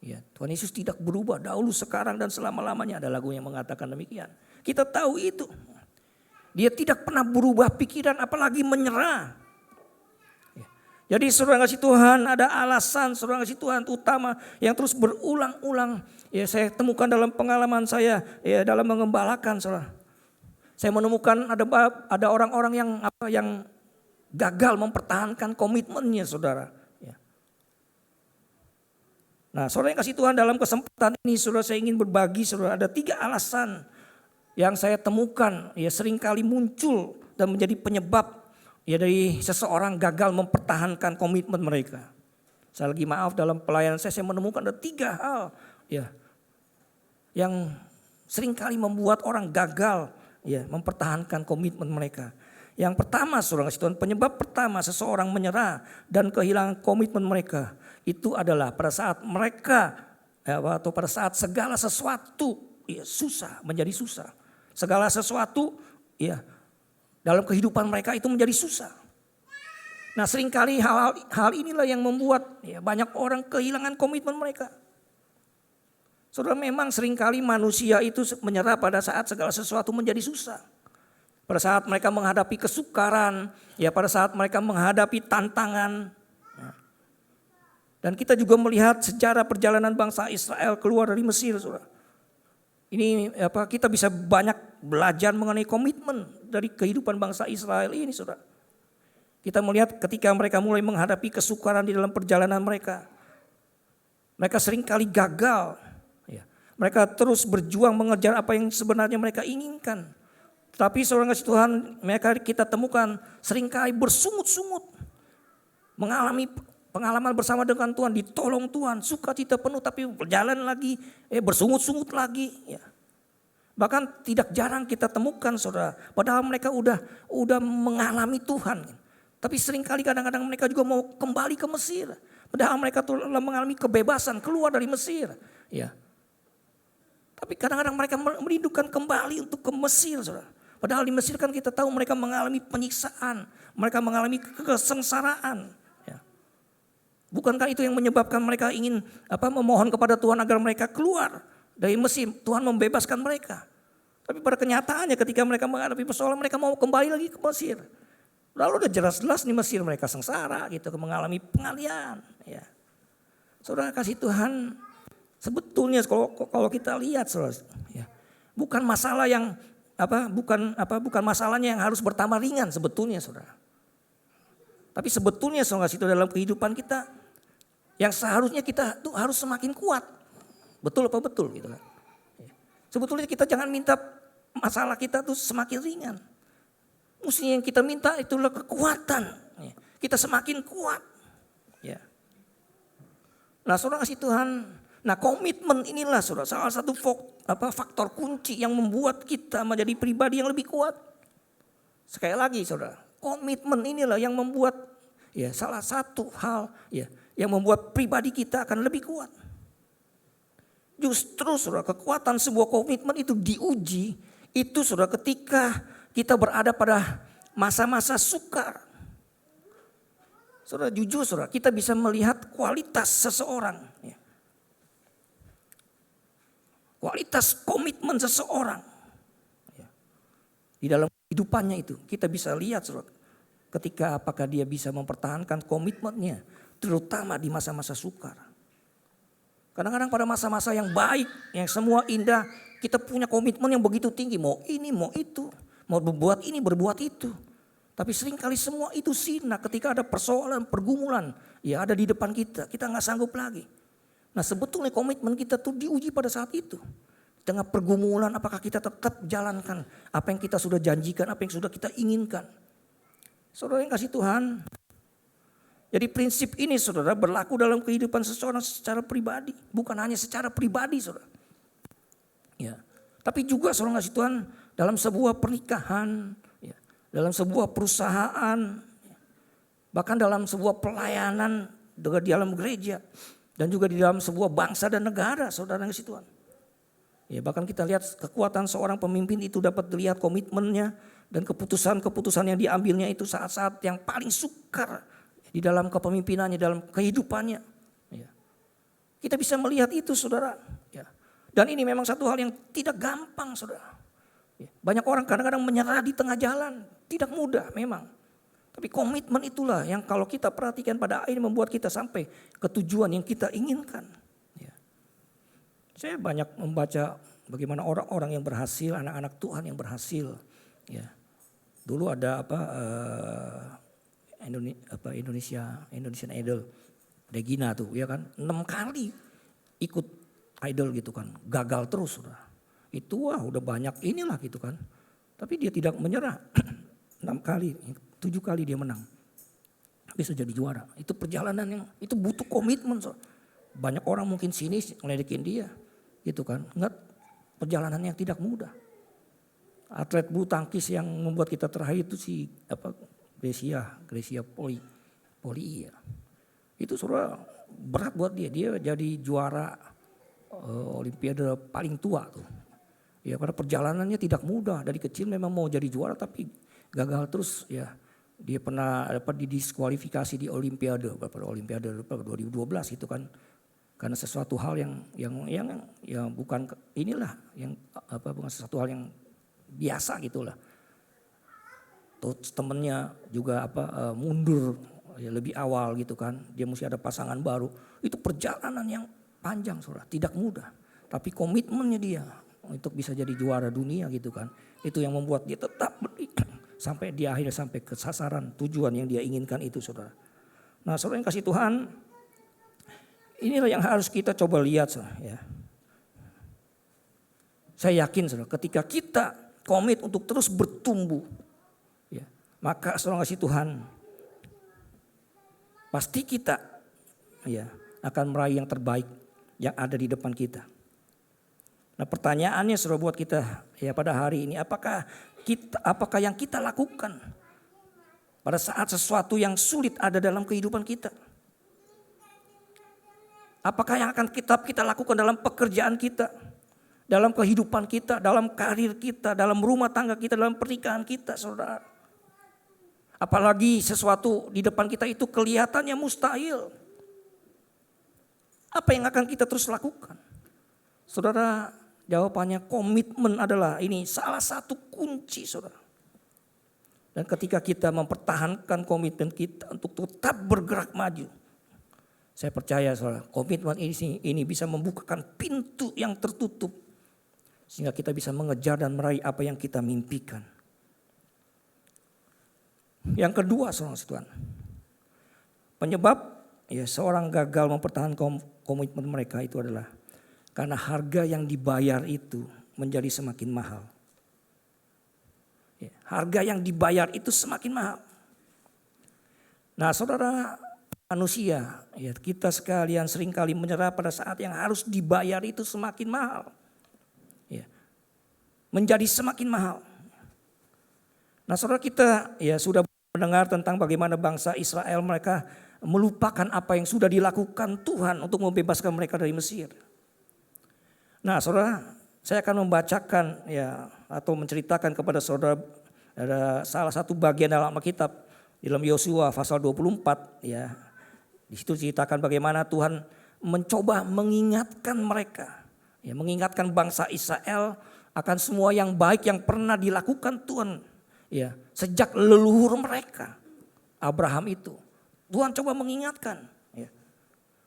Ya, Tuhan Yesus tidak berubah dahulu, sekarang dan selama-lamanya. Ada lagu yang mengatakan demikian. Kita tahu itu. Dia tidak pernah berubah pikiran apalagi menyerah. Ya. Jadi saudara kasih Tuhan ada alasan saudara kasih Tuhan utama yang terus berulang-ulang. Ya, saya temukan dalam pengalaman saya, ya, dalam mengembalakan saudara. Saya menemukan ada orang-orang yang gagal mempertahankan komitmennya saudara. Ya. Nah, saudara yang kasih Tuhan, dalam kesempatan ini saudara saya ingin berbagi saudara, ada 3 alasan yang saya temukan, ya, seringkali muncul dan menjadi penyebab, ya, dari seseorang gagal mempertahankan komitmen mereka. Saya lagi maaf, dalam pelayanan saya menemukan ada 3 hal, ya, yang seringkali membuat orang gagal, ya, mempertahankan komitmen mereka. Yang pertama saudara kasih Tuhan, penyebab pertama seseorang menyerah dan kehilangan komitmen mereka itu adalah pada saat mereka, ya, atau pada saat segala sesuatu, ya, susah, menjadi susah. Segala sesuatu, ya, dalam kehidupan mereka itu menjadi susah. Nah, seringkali hal inilah yang membuat, ya, banyak orang kehilangan komitmen mereka. Saudara, memang seringkali manusia itu menyerah pada saat segala sesuatu menjadi susah. Pada saat mereka menghadapi kesukaran, ya, pada saat mereka menghadapi tantangan. Dan kita juga melihat sejarah perjalanan bangsa Israel keluar dari Mesir, saudara. Ini kita bisa banyak belajar mengenai komitmen dari kehidupan bangsa Israel ini, saudara. Kita melihat ketika mereka mulai menghadapi kesukaran di dalam perjalanan mereka. Mereka seringkali gagal. Ya. Mereka terus berjuang mengejar apa yang sebenarnya mereka inginkan. Tapi saudara kasih Tuhan, mereka kita temukan seringkali bersungut-sungut. Mengalami pengalaman bersama dengan Tuhan, ditolong Tuhan, sukacita penuh, tapi berjalan lagi, bersungut-sungut lagi. Ya. Bahkan tidak jarang kita temukan saudara, padahal mereka udah mengalami Tuhan. Tapi seringkali kadang-kadang mereka juga mau kembali ke Mesir. Padahal mereka telah mengalami kebebasan keluar dari Mesir. Ya. Tapi kadang-kadang mereka merindukan kembali untuk ke Mesir saudara. Padahal di Mesir kan kita tahu mereka mengalami penyiksaan, mereka mengalami kesengsaraan. Ya. Bukankah itu yang menyebabkan mereka ingin memohon kepada Tuhan agar mereka keluar dari Mesir, Tuhan membebaskan mereka. Tapi pada kenyataannya ketika mereka menghadapi persoalan, mereka mau kembali lagi ke Mesir. Lalu udah jelas-jelas di Mesir mereka sengsara gitu, mengalami pengalian. Ya. Saudara kasih Tuhan, sebetulnya kalau kita lihat saudara, ya, bukan masalah yang bukan masalahnya yang harus bertambah ringan sebetulnya saudara. Tapi sebetulnya saudara itu dalam kehidupan kita yang seharusnya kita tuh harus semakin kuat. Betul apa betul gitu kan. Sebetulnya kita jangan minta masalah kita tuh semakin ringan. Mestinya yang kita minta itulah kekuatan. Kita semakin kuat. Ya. Nah saudara kasih Tuhan, nah komitmen inilah saudara salah satu faktor kunci yang membuat kita menjadi pribadi yang lebih kuat. Sekali lagi saudara, Komitmen inilah yang membuat ya salah satu hal ya yang membuat pribadi kita akan lebih kuat. Justru saudara, kekuatan sebuah komitmen itu diuji itu saudara ketika kita berada pada masa-masa sukar. Saudara, jujur saudara, kita bisa melihat kualitas seseorang. Ya. Kualitas komitmen seseorang. Ya. Di dalam kehidupannya itu kita bisa lihat saudara, ketika apakah dia bisa mempertahankan komitmennya, terutama di masa-masa sukar. Kadang-kadang pada masa-masa yang baik, yang semua indah, kita punya komitmen yang begitu tinggi. Mau ini, mau itu. Mau berbuat ini, berbuat itu. Tapi seringkali semua itu sirna ketika ada persoalan, pergumulan. Ya ada di depan kita, kita gak sanggup lagi. Nah sebetulnya komitmen kita tuh diuji pada saat itu. Di tengah pergumulan apakah kita tetap jalankan apa yang kita sudah janjikan, apa yang sudah kita inginkan. Saudara yang kasih Tuhan. Jadi prinsip ini saudara berlaku dalam kehidupan seseorang secara pribadi. Bukan hanya secara pribadi saudara. Ya. Tapi juga saudara kasih Tuhan dalam sebuah pernikahan. Ya. Dalam sebuah perusahaan. Ya. Bahkan dalam sebuah pelayanan di dalam gereja. Dan juga di dalam sebuah bangsa dan negara saudara kasih Tuhan. Ya, bahkan kita lihat kekuatan seorang pemimpin itu dapat dilihat komitmennya. Dan keputusan-keputusan yang diambilnya itu saat-saat yang paling sukar di dalam kepemimpinannya, dalam kehidupannya. Ya. Kita bisa melihat itu saudara. Ya. Dan ini memang satu hal yang tidak gampang saudara. Ya. Banyak orang kadang-kadang menyerah di tengah jalan. Tidak mudah memang. Tapi komitmen itulah yang kalau kita perhatikan pada akhirnya membuat kita sampai ke tujuan yang kita inginkan. Ya. Saya banyak membaca bagaimana orang-orang yang berhasil, anak-anak Tuhan yang berhasil. Ya, dulu ada Indonesian Idol, Regina tuh, ya kan, 6 kali ikut idol gitu kan, gagal terus, saudara. Itu udah banyak inilah gitu kan, tapi dia tidak menyerah, 6 kali, 7 kali dia menang, bisa jadi juara. Itu perjalanan yang itu butuh komitmen, saudara. Banyak orang mungkin sini ngeledekin dia, gitu kan, enggak, perjalanan yang tidak mudah. Atlet bulu tangkis yang membuat kita terakhir itu si Grecia Poli ya. Itu saudara berat buat dia. Dia jadi juara Olimpiade paling tua tuh. Ya karena perjalanannya tidak mudah. Dari kecil memang mau jadi juara tapi gagal terus ya. Dia pernah dapat didiskualifikasi di Olimpiade 2012 itu kan. Karena sesuatu hal yang bukan inilah yang bukan sesuatu hal yang biasa gitulah. Terus temennya juga mundur ya, lebih awal gitu kan. Dia mesti ada pasangan baru. Itu perjalanan yang panjang saudara, tidak mudah. Tapi komitmennya dia untuk bisa jadi juara dunia gitu kan. Itu yang membuat dia tetap berikan sampai dia akhirnya sampai ke sasaran tujuan yang dia inginkan itu saudara. Nah saudara yang kasih Tuhan, inilah yang harus kita coba lihat saudara ya. Saya yakin saudara ketika kita komit untuk terus bertumbuh, ya, maka saudara kasih Tuhan, pasti kita ya akan meraih yang terbaik yang ada di depan kita. Nah pertanyaannya saudara buat kita ya pada hari ini, apakah yang kita lakukan pada saat sesuatu yang sulit ada dalam kehidupan kita? Apakah yang akan kita lakukan dalam pekerjaan kita? Dalam kehidupan kita, dalam karir kita, dalam rumah tangga kita, dalam pernikahan kita saudara. Apalagi sesuatu di depan kita itu kelihatannya mustahil. Apa yang akan kita terus lakukan? Saudara, jawabannya komitmen adalah ini salah satu kunci saudara. Dan ketika kita mempertahankan komitmen kita untuk tetap bergerak maju. Saya percaya saudara, komitmen ini bisa membukakan pintu yang tertutup. Sehingga kita bisa mengejar dan meraih apa yang kita mimpikan. Yang kedua saudara Tuhan. Penyebab ya seorang gagal mempertahankan komitmen mereka itu adalah karena harga yang dibayar itu menjadi semakin mahal. Ya, harga yang dibayar itu semakin mahal. Nah saudara, manusia ya kita sekalian seringkali menyerah pada saat yang harus dibayar itu semakin mahal. Menjadi semakin mahal. Nah saudara kita ya sudah mendengar tentang bagaimana bangsa Israel mereka melupakan apa yang sudah dilakukan Tuhan untuk membebaskan mereka dari Mesir. Nah, saudara, saya akan membacakan ya atau menceritakan kepada saudara ada salah satu bagian dalam Alkitab dalam Yosua pasal 24 ya. Di situ ceritakan bagaimana Tuhan mencoba mengingatkan mereka, ya, mengingatkan bangsa Israel akan semua yang baik yang pernah dilakukan Tuhan, ya, sejak leluhur mereka Abraham itu. Tuhan coba mengingatkan, ya.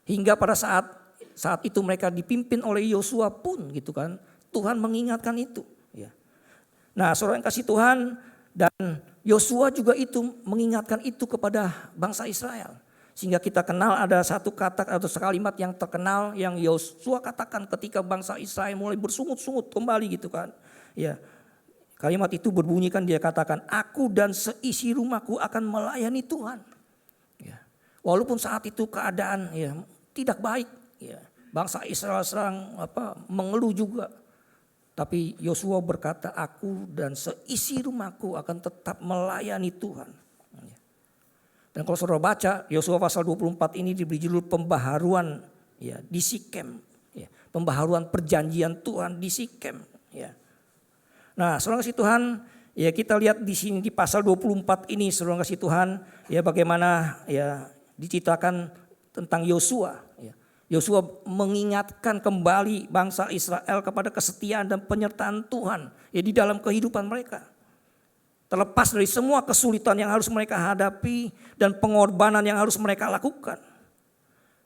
Hingga pada saat itu mereka dipimpin oleh Yosua pun, gitu kan, Tuhan mengingatkan itu, ya. Nah, saudara yang kasih Tuhan, dan Yosua juga itu mengingatkan itu kepada bangsa Israel. Sehingga kita kenal ada satu kata atau kalimat yang terkenal yang Yosua katakan ketika bangsa Israel mulai bersungut-sungut kembali gitu kan. Ya, kalimat itu berbunyikan dia katakan, aku dan seisi rumahku akan melayani Tuhan. Ya. Walaupun saat itu keadaan ya tidak baik, ya. Bangsa Israel serang mengeluh juga. Tapi Yosua berkata, aku dan seisi rumahku akan tetap melayani Tuhan. Dan kalau saudara baca Yosua pasal 24 ini diberi judul pembaharuan ya di Sikem, ya, pembaharuan perjanjian Tuhan di Sikem, ya. Nah, saudara kasih Tuhan, ya kita lihat di sini di pasal 24 ini saudara kasih Tuhan, ya bagaimana ya diceritakan tentang Yosua, ya. Yosua mengingatkan kembali bangsa Israel kepada kesetiaan dan penyertaan Tuhan ya di dalam kehidupan mereka. Terlepas dari semua kesulitan yang harus mereka hadapi dan pengorbanan yang harus mereka lakukan.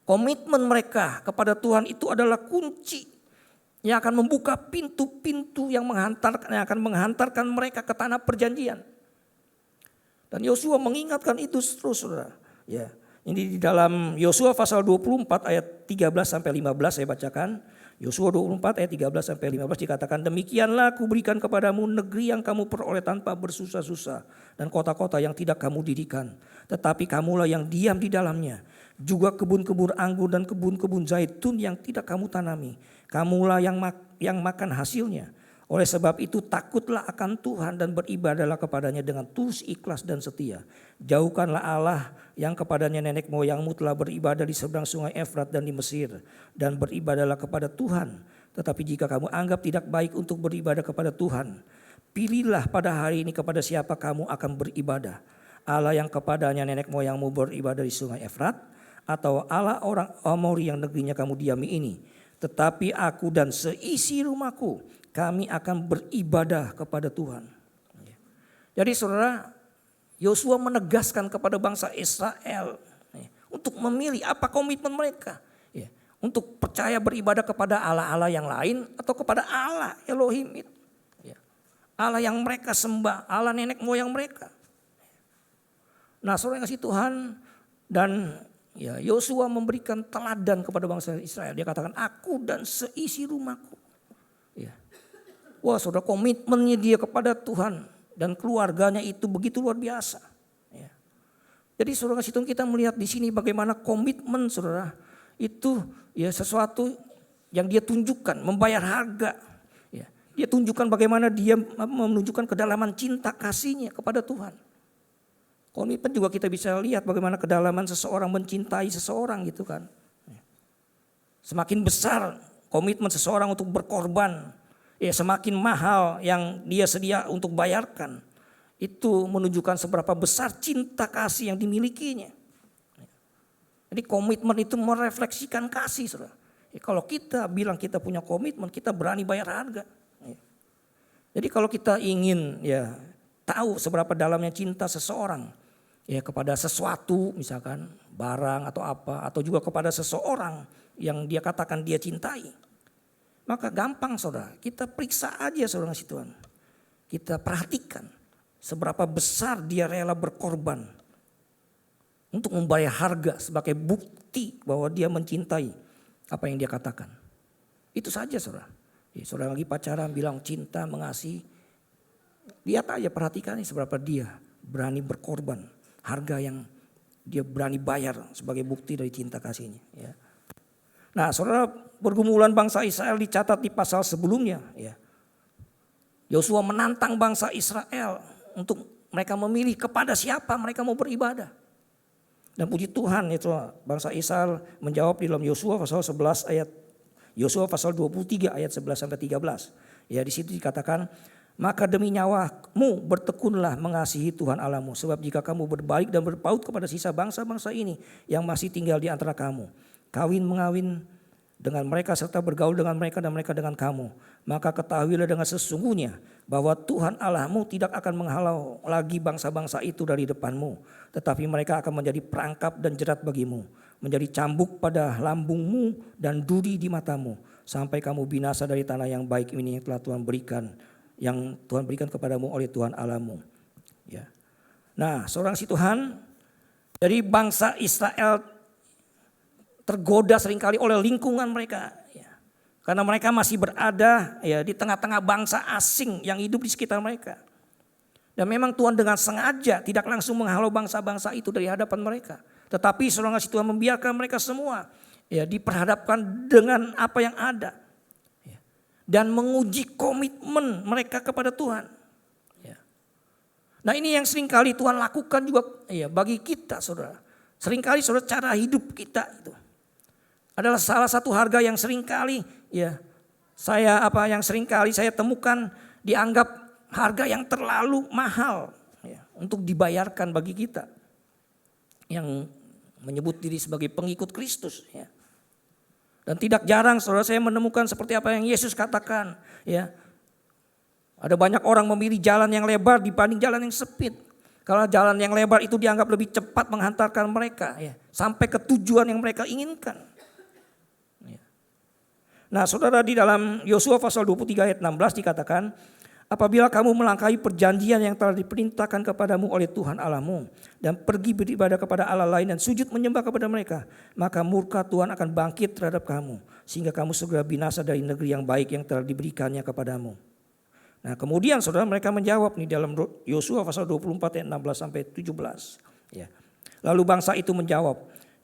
Komitmen mereka kepada Tuhan itu adalah kunci yang akan membuka pintu-pintu yang akan menghantarkan mereka ke tanah perjanjian. Dan Yosua mengingatkan itu terus, saudara. Ya, ini di dalam Yosua pasal 24 ayat 13 sampai 15 saya bacakan. Yosua 24 ayat 13 sampai 15 dikatakan, demikianlah aku berikan kepadamu negeri yang kamu peroleh tanpa bersusah-susah dan kota-kota yang tidak kamu dirikan. Tetapi kamulah yang diam di dalamnya. Juga kebun-kebun anggur dan kebun-kebun zaitun yang tidak kamu tanami. Kamulah yang makan hasilnya. Oleh sebab itu takutlah akan Tuhan dan beribadahlah kepadanya dengan tulus, ikhlas dan setia. Jauhkanlah Allah yang kepadanya nenek moyangmu telah beribadah di seberang sungai Efrat dan di Mesir. Dan beribadahlah kepada Tuhan. Tetapi jika kamu anggap tidak baik untuk beribadah kepada Tuhan, pilihlah pada hari ini kepada siapa kamu akan beribadah. Allah yang kepadanya nenek moyangmu beribadah di sungai Efrat, atau Allah orang Amori yang negerinya kamu diami ini. Tetapi aku dan seisi rumahku, kami akan beribadah kepada Tuhan. Jadi saudara, Yosua menegaskan kepada bangsa Israel untuk memilih apa komitmen mereka. Untuk percaya beribadah kepada Allah-Allah yang lain atau kepada Allah Elohim itu. Allah yang mereka sembah, Allah nenek moyang mereka. Nah, saudara yang kasih Tuhan, dan ya Yosua memberikan teladan kepada bangsa Israel. Dia katakan, aku dan seisi rumahku. Ya. Wah, saudara, komitmennya dia kepada Tuhan dan keluarganya itu begitu luar biasa. Ya. Jadi saudara kasih Tuhan, kita melihat di sini bagaimana komitmen saudara itu ya sesuatu yang dia tunjukkan, membayar harga. Ya. Dia tunjukkan bagaimana dia menunjukkan kedalaman cinta kasihnya kepada Tuhan. Komitmen juga kita bisa lihat bagaimana kedalaman seseorang mencintai seseorang gitu kan. Semakin besar komitmen seseorang untuk berkorban, ya semakin mahal yang dia sedia untuk bayarkan. Itu menunjukkan seberapa besar cinta kasih yang dimilikinya. Jadi komitmen itu merefleksikan kasih, saudara. Ya, kalau kita bilang kita punya komitmen, kita berani bayar harga. Ya. Jadi kalau kita ingin ya tahu seberapa dalamnya cinta seseorang ya kepada sesuatu, misalkan barang atau apa, atau juga kepada seseorang yang dia katakan dia cintai, maka gampang saudara, kita periksa aja saudara kasih Tuhan. Kita perhatikan seberapa besar dia rela berkorban untuk membayar harga sebagai bukti bahwa dia mencintai apa yang dia katakan. Itu saja saudara. Ya, saudara lagi pacaran bilang cinta, mengasihi, lihat aja, perhatikan seberapa dia berani berkorban, harga yang dia berani bayar sebagai bukti dari cinta kasihnya. Ya. Nah, saudara, pergumulan bangsa Israel dicatat di pasal sebelumnya. Ya. Yosua menantang bangsa Israel untuk mereka memilih kepada siapa mereka mau beribadah. Dan puji Tuhan itu bangsa Israel menjawab di dalam Yosua pasal 11 ayat Yosua pasal 23 ayat 11 sampai 13. Ya, di situ dikatakan, maka demi nyawamu bertekunlah mengasihi Tuhan Allahmu, sebab jika kamu berbalik dan berpaut kepada sisa bangsa-bangsa ini yang masih tinggal di antara kamu, kawin mengawin dengan mereka serta bergaul dengan mereka dan mereka dengan kamu, maka ketahuilah dengan sesungguhnya bahwa Tuhan Allahmu tidak akan menghalau lagi bangsa-bangsa itu dari depanmu, tetapi mereka akan menjadi perangkap dan jerat bagimu, menjadi cambuk pada lambungmu dan duri di matamu, sampai kamu binasa dari tanah yang baik ini yang telah Tuhan berikan kepadamu oleh Tuhan Allahmu. Ya. Nah, seorang si Tuhan dari bangsa Israel tergoda seringkali oleh lingkungan mereka, ya. Karena mereka masih berada ya di tengah-tengah bangsa asing yang hidup di sekitar mereka. Dan memang Tuhan dengan sengaja tidak langsung menghalau bangsa-bangsa itu dari hadapan mereka. Tetapi seorang kasih Tuhan membiarkan mereka semua ya diperhadapkan dengan apa yang ada. Ya. Dan menguji komitmen mereka kepada Tuhan. Ya. Nah, ini yang seringkali Tuhan lakukan juga ya bagi kita, saudara. Seringkali saudara cara hidup kita itu adalah salah satu harga yang seringkali ya yang seringkali saya temukan dianggap harga yang terlalu mahal ya, untuk dibayarkan bagi kita yang menyebut diri sebagai pengikut Kristus ya. Dan tidak jarang saudara saya menemukan seperti apa yang Yesus katakan ya. Ada banyak orang memilih jalan yang lebar dibanding jalan yang sempit. Kalau jalan yang lebar itu dianggap lebih cepat menghantarkan mereka ya, sampai ke tujuan yang mereka inginkan. Nah, saudara, di dalam Yosua pasal 23 ayat 16 dikatakan, apabila kamu melangkahi perjanjian yang telah diperintahkan kepadamu oleh Tuhan Allahmu dan pergi beribadah kepada Allah lain dan sujud menyembah kepada mereka, maka murka Tuhan akan bangkit terhadap kamu sehingga kamu segera binasa dari negeri yang baik yang telah diberikannya kepadamu. Nah, kemudian saudara mereka menjawab nih dalam Yosua pasal 24 ayat 16 sampai 17. Ya. Lalu bangsa itu menjawab,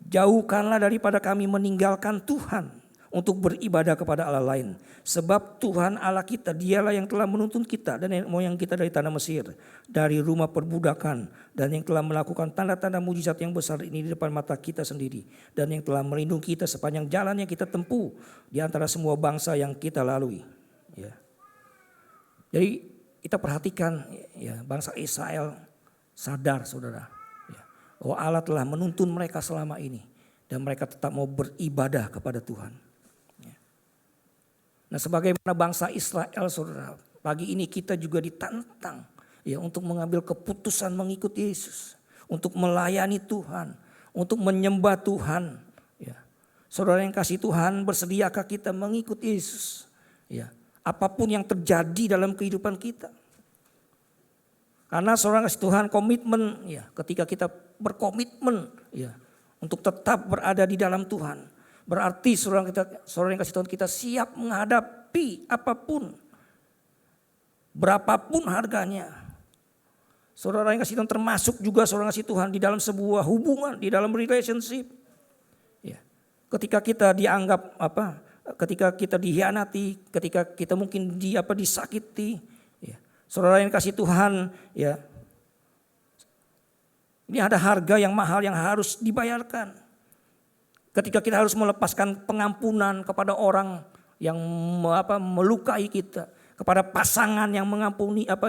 jauhkanlah daripada kami meninggalkan Tuhan untuk beribadah kepada Allah lain. Sebab Tuhan Allah kita dialah yang telah menuntun kita dan nenek moyang kita dari tanah Mesir, dari rumah perbudakan, dan yang telah melakukan tanda-tanda mujizat yang besar ini di depan mata kita sendiri, dan yang telah melindungi kita sepanjang jalan yang kita tempuh di antara semua bangsa yang kita lalui. Ya. Jadi kita perhatikan ya, bangsa Israel sadar saudara ya, bahwa Allah telah menuntun mereka selama ini dan mereka tetap mau beribadah kepada Tuhan. Nah, sebagaimana bangsa Israel saudara, pagi ini kita juga ditantang ya untuk mengambil keputusan mengikut Yesus, untuk melayani Tuhan, untuk menyembah Tuhan. Ya. Saudara yang kasih Tuhan, bersediakah kita mengikut Yesus? Ya. Apapun yang terjadi dalam kehidupan kita. Karena saudara kasih Tuhan komitmen ya, ketika kita berkomitmen ya untuk tetap berada di dalam Tuhan. Berarti saudara yang kasih Tuhan kita siap menghadapi apapun. Berapapun harganya. Saudara yang kasih Tuhan termasuk juga saudara yang kasih Tuhan di dalam sebuah hubungan, di dalam relationship. Ya. Ketika kita dianggap ketika kita dihianati, ketika kita mungkin disakiti. Ya. Saudara yang kasih Tuhan ya. Ini ada harga yang mahal yang harus dibayarkan. Ketika kita harus melepaskan pengampunan kepada orang yang melukai kita, kepada pasangan yang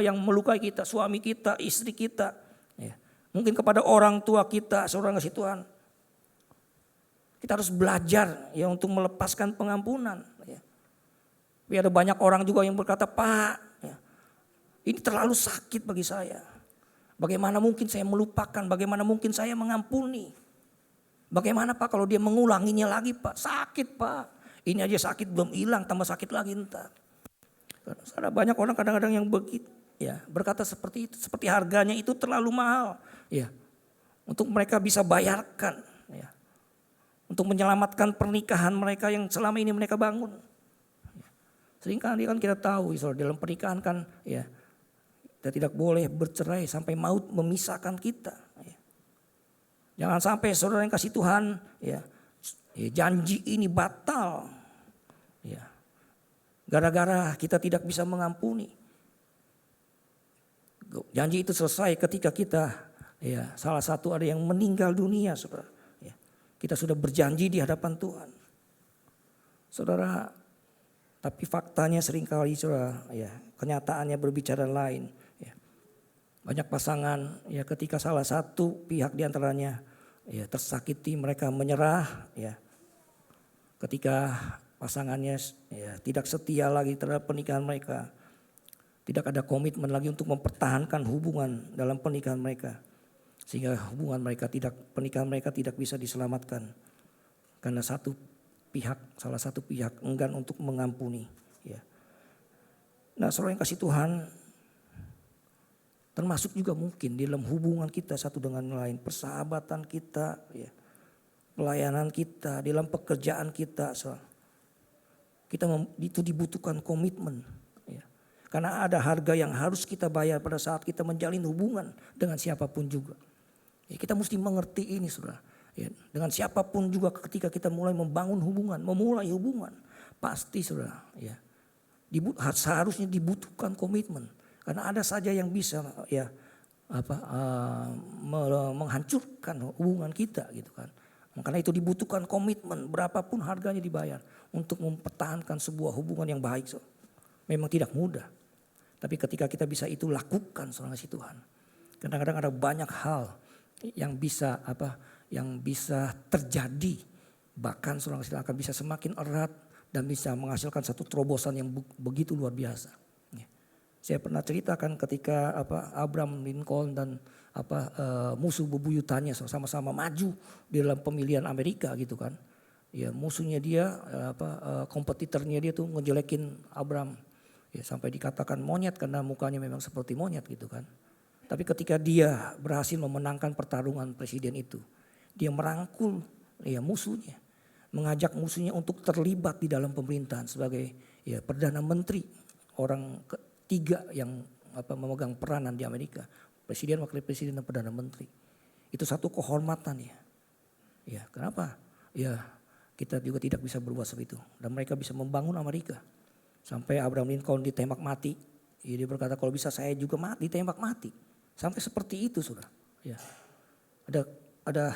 yang melukai kita, suami kita, istri kita, ya. Mungkin kepada orang tua kita, saudara kasih Tuhan. Kita harus belajar ya untuk melepaskan pengampunan. Ya. Tapi ada banyak orang juga yang berkata, Pak, ya, ini terlalu sakit bagi saya. Bagaimana mungkin saya melupakan? Bagaimana mungkin saya mengampuni? Bagaimana Pak kalau dia mengulanginya lagi Pak? Sakit Pak. Ini aja sakit belum hilang, tambah sakit lagi entar. Ada banyak orang kadang-kadang yang berkata seperti itu. Seperti harganya itu terlalu mahal. Ya, untuk mereka bisa bayarkan. Ya, untuk menyelamatkan pernikahan mereka yang selama ini mereka bangun. Seringkali kan kita tahu dalam pernikahan kan ya, kita tidak boleh bercerai sampai maut memisahkan kita. Ya. Jangan sampai saudara yang kasih Tuhan ya janji ini batal. Ya. Gara-gara kita tidak bisa mengampuni. Janji itu selesai ketika kita, ya, salah satu ada yang meninggal dunia, saudara. Ya, kita sudah berjanji di hadapan Tuhan, saudara. Tapi faktanya seringkali, saudara, ya, kenyataannya berbicara lain. Ya. Banyak pasangan, ya, ketika salah satu pihak diantaranya, ya, tersakiti, mereka menyerah. Ya. Ketika pasangannya, ya, tidak setia lagi terhadap pernikahan mereka, tidak ada komitmen lagi untuk mempertahankan hubungan dalam pernikahan mereka. Sehingga pernikahan mereka tidak bisa diselamatkan. Karena salah satu pihak enggan untuk mengampuni. Ya. Nah, saudara yang kasih Tuhan, termasuk juga mungkin di dalam hubungan kita satu dengan lain. Persahabatan kita, ya, pelayanan kita, di dalam pekerjaan kita. Itu dibutuhkan komitmen. Karena ada harga yang harus kita bayar pada saat kita menjalin hubungan dengan siapapun juga. Ya, kita mesti mengerti ini, saudara. Ya, dengan siapapun juga ketika kita mulai membangun hubungan, memulai hubungan, pasti, saudara, ya, seharusnya dibutuhkan komitmen. Karena ada saja yang bisa, ya, menghancurkan hubungan kita, gitu kan. Karena itu dibutuhkan komitmen, berapapun harganya dibayar untuk mempertahankan sebuah hubungan yang baik, saudara. Memang tidak mudah. Tapi ketika kita bisa itu lakukan, saudara kasih Tuhan. Kadang-kadang ada banyak hal yang bisa terjadi. Bahkan saudara kasih Tuhan akan bisa semakin erat dan bisa menghasilkan satu terobosan yang begitu luar biasa. Ya. Saya pernah ceritakan ketika Abraham Lincoln dan musuh bebuyutannya sama-sama maju di dalam pemilihan Amerika, gitu kan. Ya, musuhnya dia, kompetitornya dia tuh ngejelekin Abraham. Ya, sampai dikatakan monyet karena mukanya memang seperti monyet, gitu kan. Tapi ketika dia berhasil memenangkan pertarungan presiden itu, dia merangkul, ya, musuhnya, mengajak musuhnya untuk terlibat di dalam pemerintahan sebagai, ya, perdana menteri, orang ketiga yang memegang peranan di Amerika, presiden, wakil presiden, dan perdana menteri. Itu satu kehormatan, ya. Ya, kenapa? Ya, kita juga tidak bisa berbuat seperti itu, dan mereka bisa membangun Amerika. Sampai Abraham Lincoln ditembak mati. Ya, dia berkata kalau bisa saya juga ditembak mati. Sampai seperti itu, saudara. Ya. Ada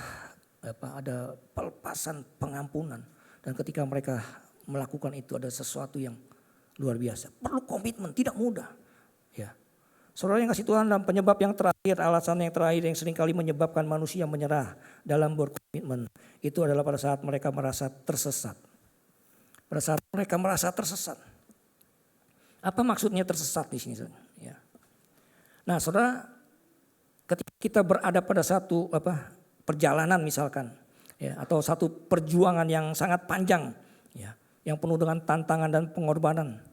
pelepasan pengampunan. Dan ketika mereka melakukan itu ada sesuatu yang luar biasa. Perlu komitmen, tidak mudah. Ya. Saudara yang kasih Tuhan, dalam penyebab yang terakhir, alasan yang terakhir yang seringkali menyebabkan manusia menyerah dalam berkomitmen. Itu adalah pada saat mereka merasa tersesat. Pada saat mereka merasa tersesat. Apa maksudnya tersesat di sini? Ya. Nah, saudara, ketika kita berada pada satu perjalanan misalkan, ya, atau satu perjuangan yang sangat panjang, ya, yang penuh dengan tantangan dan pengorbanan.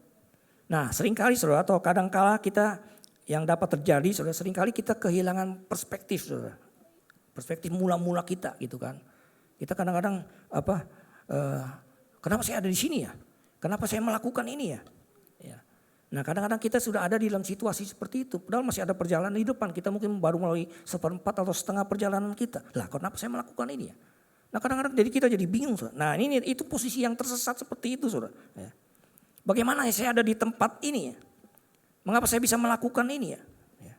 Nah, seringkali, saudara, atau kadangkala kita yang dapat terjadi, saudara, seringkali kita kehilangan perspektif, saudara, perspektif mula-mula kita, gitu kan. Kita kadang-kadang kenapa saya ada di sini ya? Kenapa saya melakukan ini ya? Ya. Nah, kadang-kadang kita sudah ada di dalam situasi seperti itu. Padahal masih ada perjalanan di depan. Kita mungkin baru melalui 1/4 atau setengah perjalanan kita. Lah, kenapa saya melakukan ini ya? Nah, kadang-kadang kita jadi bingung, saudara. Nah, itu posisi yang tersesat seperti itu, saudara. Ya. Bagaimana saya ada di tempat ini ya? Mengapa saya bisa melakukan ini ya? Ya.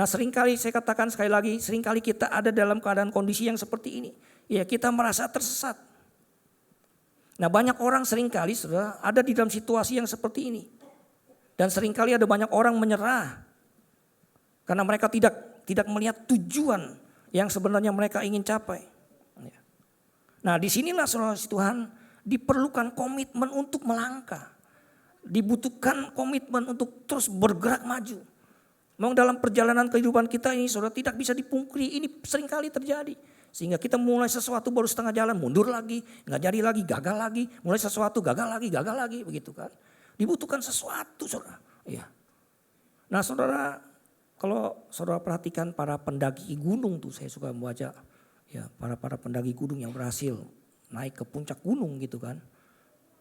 Nah, seringkali saya katakan sekali lagi, seringkali kita ada dalam keadaan kondisi yang seperti ini. Ya, kita merasa tersesat. Nah, banyak orang seringkali, saudara, ada di dalam situasi yang seperti ini. Dan seringkali ada banyak orang menyerah karena mereka tidak melihat tujuan yang sebenarnya mereka ingin capai. Nah, disinilah, saudara Tuhan, diperlukan komitmen untuk melangkah, dibutuhkan komitmen untuk terus bergerak maju. Memang dalam perjalanan kehidupan kita ini, saudara, tidak bisa dipungkiri, ini seringkali terjadi. Sehingga kita mulai sesuatu baru setengah jalan, mundur lagi, nggak jadi lagi, gagal lagi, mulai sesuatu gagal lagi, begitu kan. Dibutuhkan sesuatu, saudara. Ya. Nah, saudara, kalau saudara perhatikan para pendaki gunung tuh, saya suka membaca ya para pendaki gunung yang berhasil naik ke puncak gunung, gitu kan.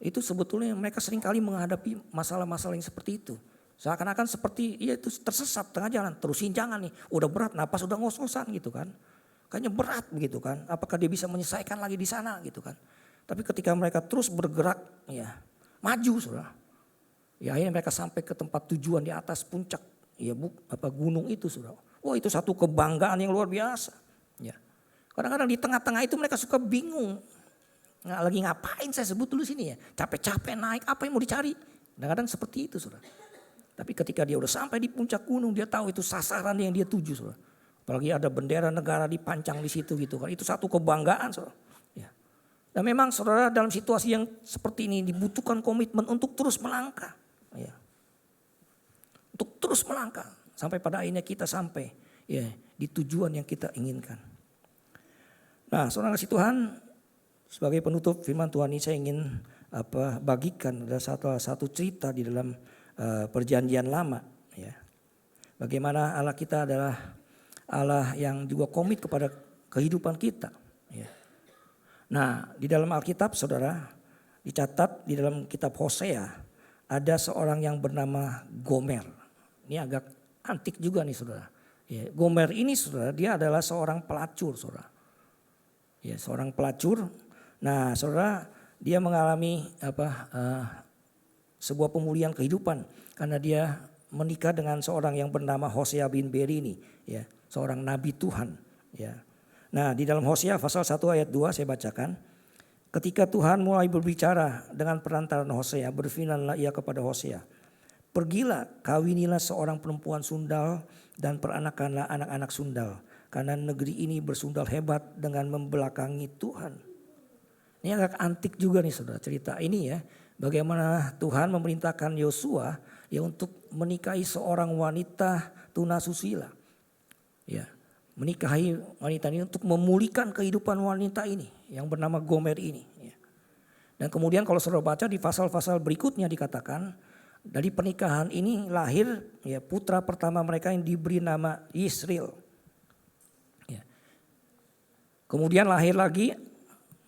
Itu sebetulnya mereka seringkali menghadapi masalah-masalah yang seperti itu. Seakan-akan seperti itu tersesat tengah jalan, terusin jangan nih, udah berat, napas udah ngos-ngosan, gitu kan. Kayaknya berat, begitu kan. Apakah dia bisa menyelesaikan lagi di sana, gitu kan. Tapi ketika mereka terus bergerak, ya maju, saudara. Ya, akhirnya mereka sampai ke tempat tujuan di atas puncak, ya gunung itu saudara. Wah itu satu kebanggaan yang luar biasa. Ya. Kadang-kadang di tengah-tengah itu mereka suka bingung. Lagi ngapain saya sebut dulu sini ya. Capek-capek naik apa yang mau dicari. Kadang-kadang seperti itu saudara. Tapi ketika dia udah sampai di puncak gunung dia tahu itu sasaran yang dia tuju saudara. Apalagi ada bendera negara dipancang di situ gitu kan. Itu satu kebanggaan saudara. Ya. Dan memang saudara dalam situasi yang seperti ini dibutuhkan komitmen untuk terus melangkah. Ya. Untuk terus melangkah. Sampai pada akhirnya kita sampai ya, di tujuan yang kita inginkan. Nah saudara kasih Tuhan, sebagai penutup firman Tuhan ini saya ingin bagikan ada satu cerita di dalam perjanjian lama. Ya. Bagaimana Allah kita adalah Allah yang juga komit kepada kehidupan kita. Ya. Nah di dalam Alkitab saudara dicatat di dalam kitab Hosea ada seorang yang bernama Gomer. Ini agak antik juga nih saudara. Ya, Gomer ini saudara dia adalah seorang pelacur saudara. Ya, seorang pelacur. Nah saudara dia mengalami sebuah pemulihan kehidupan karena dia menikah dengan seorang yang bernama Hosea bin Beri ini. Ya, seorang nabi Tuhan. Ya. Nah di dalam Hosea pasal 1 ayat 2 saya bacakan. Ketika Tuhan mulai berbicara dengan perantaran Hosea, berfirmanlah ia kepada Hosea. Pergilah, kawinilah seorang perempuan sundal dan peranakanlah anak-anak sundal. Karena negeri ini bersundal hebat dengan membelakangi Tuhan. Ini agak antik juga nih saudara cerita ini ya. Bagaimana Tuhan memerintahkan Yosua ya untuk menikahi seorang wanita tunasusila. Ya, menikahi wanita ini untuk memulihkan kehidupan wanita ini yang bernama Gomer ini. Ya. Dan kemudian kalau saudara baca di pasal-pasal berikutnya dikatakan dari pernikahan ini lahir ya putra pertama mereka yang diberi nama Yisrael. Ya. Kemudian lahir lagi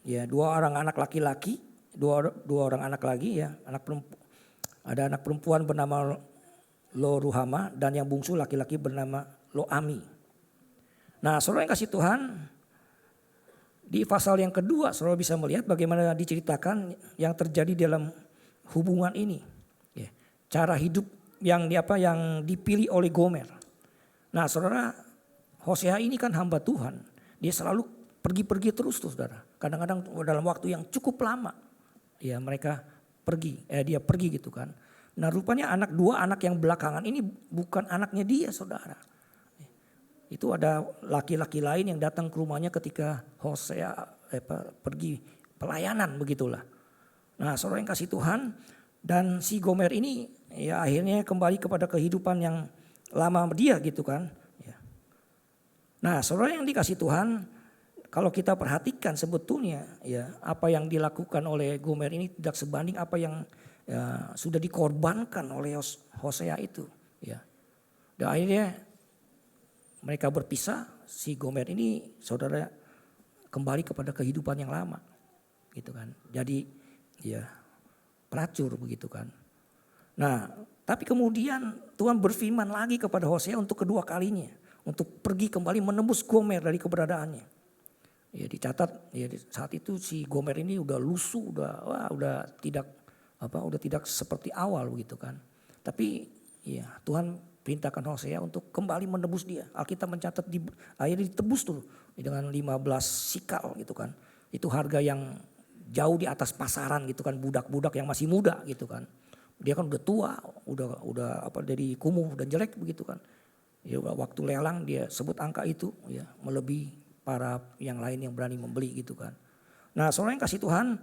ya dua orang anak laki-laki, dua orang anak lagi ya, ada anak perempuan bernama Lo-Ruhama dan yang bungsu laki-laki bernama Lo-Ami. Nah, saudara yang kasih Tuhan, di pasal yang kedua saudara bisa melihat bagaimana diceritakan yang terjadi dalam hubungan ini. Cara hidup yang dipilih oleh Gomer. Nah saudara, Hosea ini kan hamba Tuhan. Dia selalu pergi-pergi terus tuh saudara. Kadang-kadang dalam waktu yang cukup lama. Ya mereka dia pergi gitu kan. Nah rupanya dua anak yang belakangan ini bukan anaknya dia saudara. Itu ada laki-laki lain yang datang ke rumahnya ketika Hosea pergi pelayanan begitulah. Nah saudara yang kasih Tuhan. Dan si Gomer ini ya akhirnya kembali kepada kehidupan yang lama dia gitu kan. Ya. Nah saudara yang dikasih Tuhan, kalau kita perhatikan sebetulnya ya apa yang dilakukan oleh Gomer ini tidak sebanding apa yang sudah dikorbankan oleh Hosea itu. Ya. Dan akhirnya mereka berpisah, si Gomer ini saudara kembali kepada kehidupan yang lama gitu kan. Jadi ya pelacur begitu kan. Nah tapi kemudian Tuhan berfirman lagi kepada Hosea untuk kedua kalinya. Untuk pergi kembali menembus Gomer dari keberadaannya. Ya dicatat ya saat itu si Gomer ini udah lusuh, udah tidak seperti awal begitu kan. Tapi ya Tuhan perintahkan Hosea untuk kembali menebus dia. Alkitab mencatat akhirnya ditebus tuh dengan 15 sikal gitu kan. Itu harga yang jauh di atas pasaran gitu kan, budak-budak yang masih muda gitu kan. Dia kan udah tua, udah dari kumuh dan jelek begitu kan. Ya waktu lelang dia sebut angka itu ya melebihi para yang lain yang berani membeli gitu kan. Nah, saudara yang kasih Tuhan,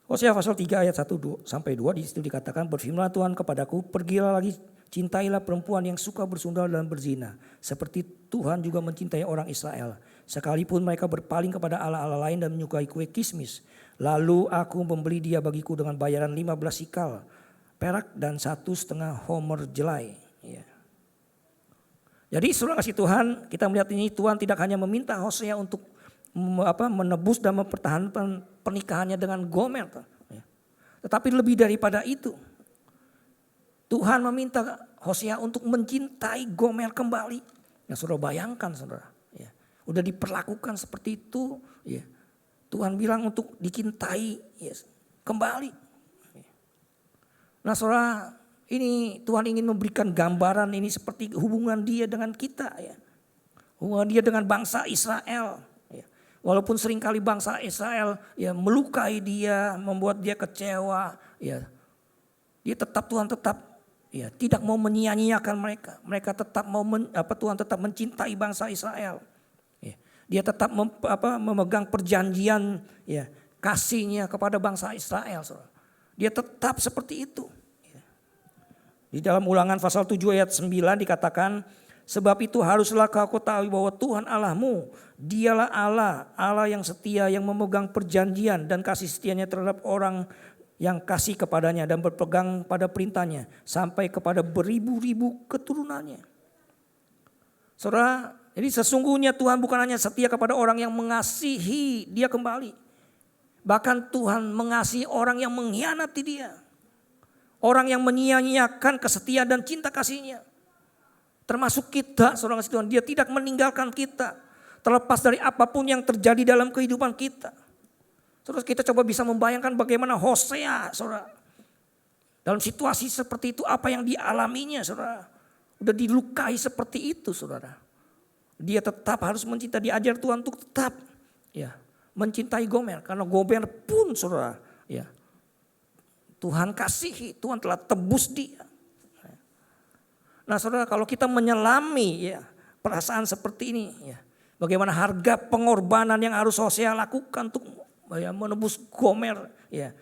Hosea pasal 3 ayat 1 sampai 2 di situ dikatakan, berfirmanlah Tuhan kepadaku, pergilah lagi, cintailah perempuan yang suka bersundal dan berzina, seperti Tuhan juga mencintai orang Israel. Sekalipun mereka berpaling kepada allah-allah lain dan menyukai kue kismis, lalu aku membeli dia bagiku dengan bayaran 15 sikal perak dan 1,5 homer jelai. Ya. Jadi saudara kasih Tuhan, kita melihat ini Tuhan tidak hanya meminta Hosea untuk menebus dan mempertahankan pernikahannya dengan Gomer. Ya. Tetapi lebih daripada itu, Tuhan meminta Hosea untuk mencintai Gomer kembali. Nah saudara bayangkan saudara, ya, udah diperlakukan seperti itu, ya. Tuhan bilang untuk dicintai, ya, kembali. Nah saudara, Ini Tuhan ingin memberikan gambaran ini seperti hubungan dia dengan kita ya. Hubungan dia dengan bangsa Israel. Ya. Walaupun seringkali bangsa Israel ya melukai dia, membuat dia kecewa. Ya. Dia tetap Tuhan tetap ya tidak mau menyia-nyiakan mereka. Mereka tetap mau Tuhan tetap mencintai bangsa Israel. Ya. Dia tetap memegang perjanjian ya kasihnya kepada bangsa Israel. Saudara. Dia tetap seperti itu. Ya. Di dalam Ulangan pasal 7 ayat 9 dikatakan, sebab itu haruslah kau ketahui bahwa Tuhan Allahmu, dialah Allah, Allah yang setia, yang memegang perjanjian dan kasih setianya terhadap orang yang kasih kepadanya dan berpegang pada perintahnya sampai kepada beribu-ribu keturunannya. Saudara, jadi sesungguhnya Tuhan bukan hanya setia kepada orang yang mengasihi dia kembali. Bahkan Tuhan mengasihi orang yang mengkhianati dia. Orang yang menyia-nyiakan kesetiaan dan cinta kasihnya. Termasuk kita, saudara kasih Tuhan, dia tidak meninggalkan kita. Terlepas dari apapun yang terjadi dalam kehidupan kita. Terus kita coba bisa membayangkan bagaimana Hosea, saudara. Dalam situasi seperti itu apa yang dialaminya, saudara. Udah dilukai seperti itu, saudara. Dia tetap harus mencinta, diajar Tuhan untuk tetap ya mencintai Gomer. Karena Gomer pun, saudara, ya Tuhan kasihi, Tuhan telah tebus dia. Nah saudara, kalau kita menyelami ya perasaan seperti ini ya, bagaimana harga pengorbanan yang harus Hosea lakukan untuk ya, menebus Gomer ya.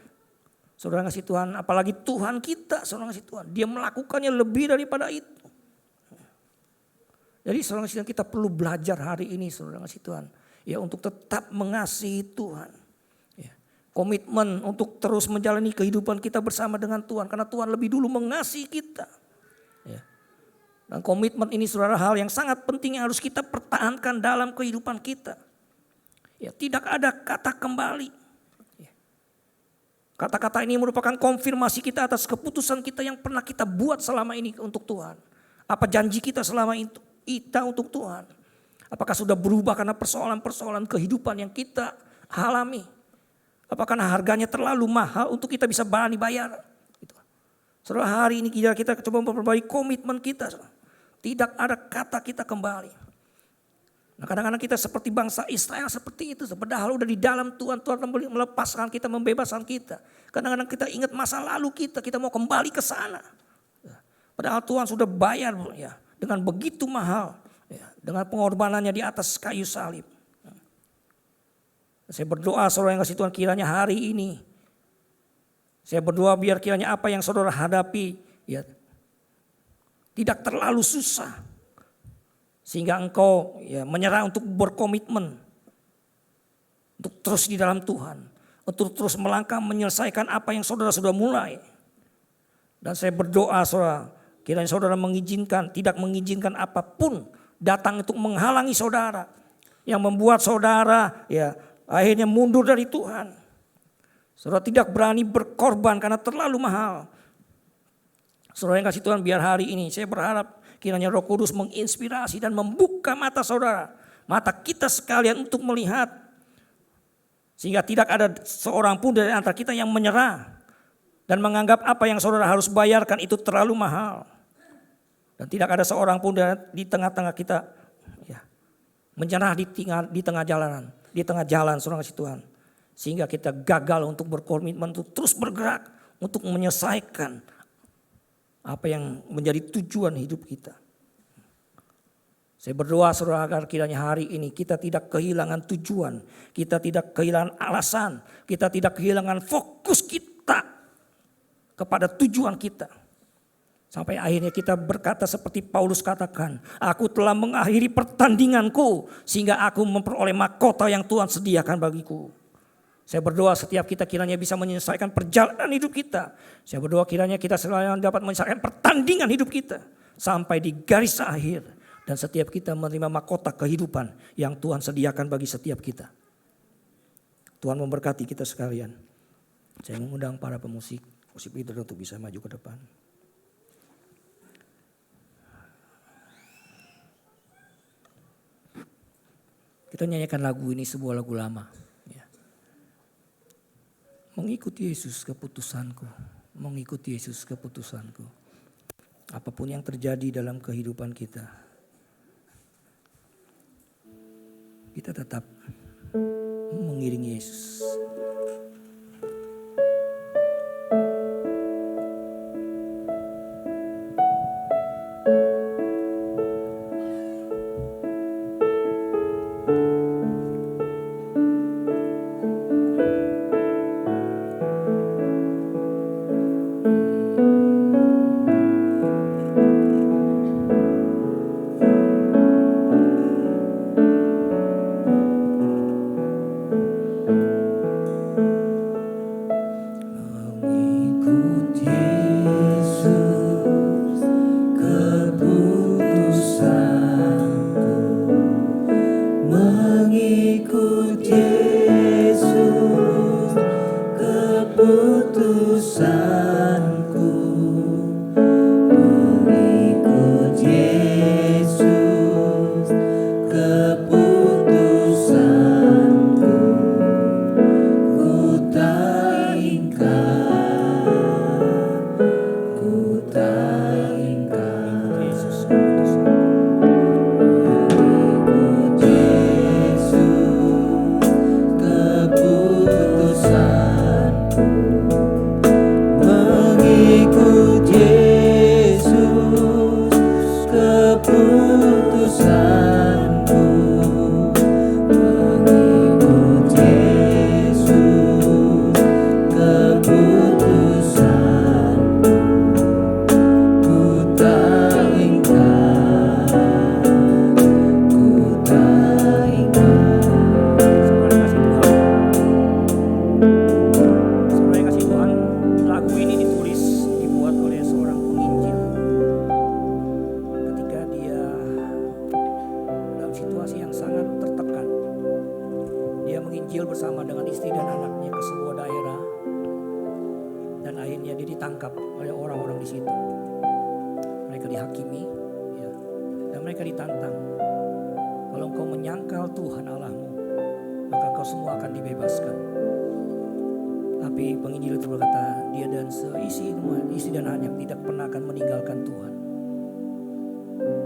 Saudara ngasih Tuhan, apalagi Tuhan kita, saudara ngasih Tuhan, dia melakukannya lebih daripada itu. Jadi saudara ngasih Tuhan, kita perlu belajar hari ini, saudara ngasih Tuhan, ya untuk tetap mengasihi Tuhan. Ya. Komitmen untuk terus menjalani kehidupan kita bersama dengan Tuhan, karena Tuhan lebih dulu mengasihi kita. Ya. Dan komitmen ini saudara hal yang sangat penting yang harus kita pertahankan dalam kehidupan kita. Ya, tidak ada kata kembali. Ya. Kata-kata ini merupakan konfirmasi kita atas keputusan kita yang pernah kita buat selama ini untuk Tuhan. Apa janji kita selama itu kita untuk Tuhan. Apakah sudah berubah karena persoalan-persoalan kehidupan yang kita alami. Apakah harganya terlalu mahal untuk kita bisa berani bayar. Gitu. Saudara, hari ini kita coba memperbaiki komitmen kita. Tidak ada kata kita kembali. Nah, kadang-kadang kita seperti bangsa Israel seperti itu. Padahal udah di dalam Tuhan melepaskan kita, membebaskan kita. Kadang-kadang kita ingat masa lalu kita mau kembali ke sana. Padahal Tuhan sudah bayar ya dengan begitu mahal. Ya, dengan pengorbanannya di atas kayu salib. Saya berdoa saudara yang kasih Tuhan, kiranya hari ini. Saya berdoa biar kiranya apa yang saudara hadapi ya tidak terlalu susah. Sehingga engkau ya menyerah untuk berkomitmen. Untuk terus di dalam Tuhan. Untuk terus melangkah menyelesaikan apa yang saudara sudah mulai. Dan saya berdoa saudara, kiranya saudara tidak mengizinkan apapun datang untuk menghalangi saudara. Yang membuat saudara ya akhirnya mundur dari Tuhan. Saudara tidak berani berkorban karena terlalu mahal. Saudara yang kasih Tuhan, biar hari ini saya berharap kiranya Roh Kudus menginspirasi dan membuka mata saudara. Mata kita sekalian untuk melihat. Sehingga tidak ada seorang pun dari antara kita yang menyerah. Dan menganggap apa yang saudara harus bayarkan itu terlalu mahal. Dan tidak ada seorang pun di tengah-tengah kita ya, menyerah di tengah jalanan. Di tengah jalan saudara kasih Tuhan. Sehingga kita gagal untuk berkomitmen untuk terus bergerak. Untuk menyelesaikan apa yang menjadi tujuan hidup kita. Saya berdoa saudara agar kiranya hari ini kita tidak kehilangan tujuan. Kita tidak kehilangan alasan. Kita tidak kehilangan fokus kita kepada tujuan kita. Sampai akhirnya kita berkata seperti Paulus katakan. Aku telah mengakhiri pertandinganku. Sehingga aku memperoleh mahkota yang Tuhan sediakan bagiku. Saya berdoa setiap kita kiranya bisa menyelesaikan perjalanan hidup kita. Saya berdoa kiranya kita selalu dapat menyelesaikan pertandingan hidup kita. Sampai di garis akhir. Dan setiap kita menerima mahkota kehidupan yang Tuhan sediakan bagi setiap kita. Tuhan memberkati kita sekalian. Saya mengundang para pemusik, musik leader untuk bisa maju ke depan. Kita nyanyikan lagu ini, sebuah lagu lama. Ya. Mengikuti Yesus keputusanku. Mengikuti Yesus keputusanku. Apapun yang terjadi dalam kehidupan kita, kita tetap mengiringi Yesus.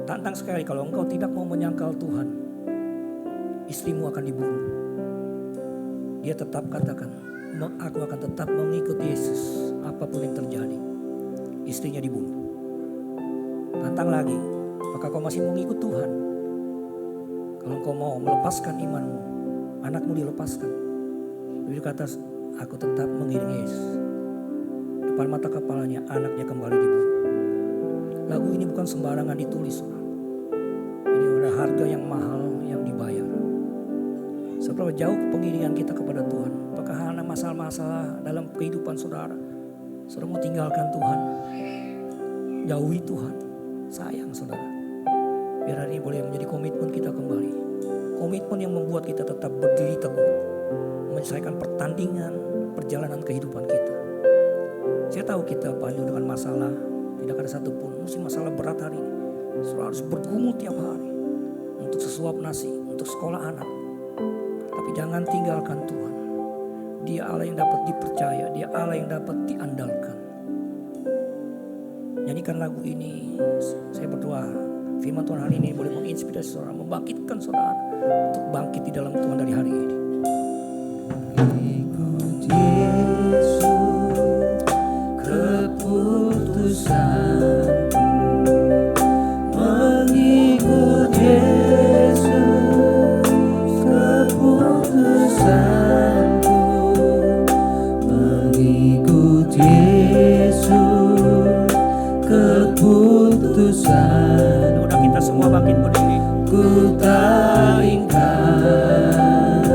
Tantang sekali kalau engkau tidak mau menyangkal Tuhan, istrimu akan dibunuh. Dia tetap katakan, aku akan tetap mengikuti Yesus apapun yang terjadi. Istrinya dibunuh. Tantang lagi, apakah kau masih mengikut Tuhan? Kalau engkau mau melepaskan imanmu, anakmu dilepaskan. Dia kata, aku tetap mengiringi Yesus. Depan mata kepalanya anaknya kembali dibunuh. Lagu ini bukan sembarangan ditulis. Ini ada harga yang mahal yang dibayar. Seberapa jauh pengiringan kita kepada Tuhan? Apakah ada masalah-masalah dalam kehidupan saudara? Saudara mau tinggalkan Tuhan? Jauhi Tuhan. Sayang saudara. Biar hari ini boleh menjadi komitmen kita kembali. Komitmen yang membuat kita tetap berdiri teguh. Menyelesaikan pertandingan, perjalanan kehidupan kita. Saya tahu kita penuh dengan masalah. Tidak ada satupun mesti masalah berat hari ini. Saudara harus bergumul tiap hari. Untuk sesuap nasi, untuk sekolah anak. Tapi jangan tinggalkan Tuhan. Dia Allah yang dapat dipercaya. Dia Allah yang dapat diandalkan. Nyanyikan lagu ini. Saya berdoa firman Tuhan hari ini boleh menginspirasi saudara. Membangkitkan saudara. Untuk bangkit di dalam Tuhan dari hari ini. Ikut Yesus, keputusan. Mengikut Yesus, keputusanku. Mengikut Yesus, keputusan. Udah kita semua bangkit berdiri. Ku tak ingkar.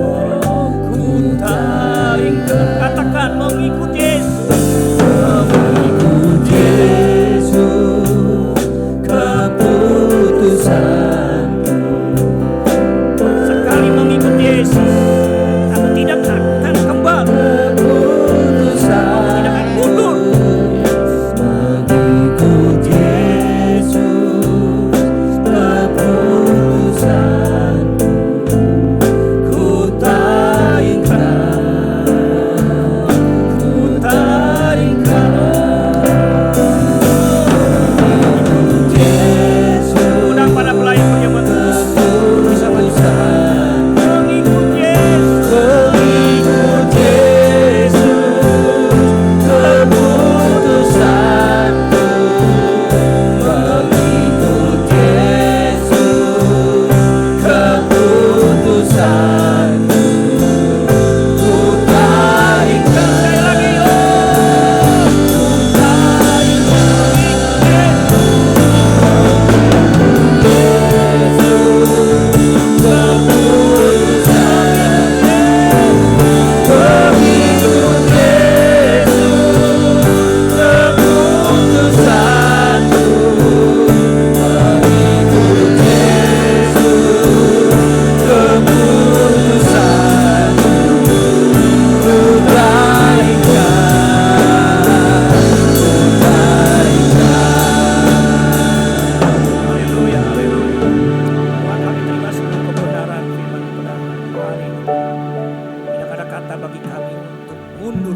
mundur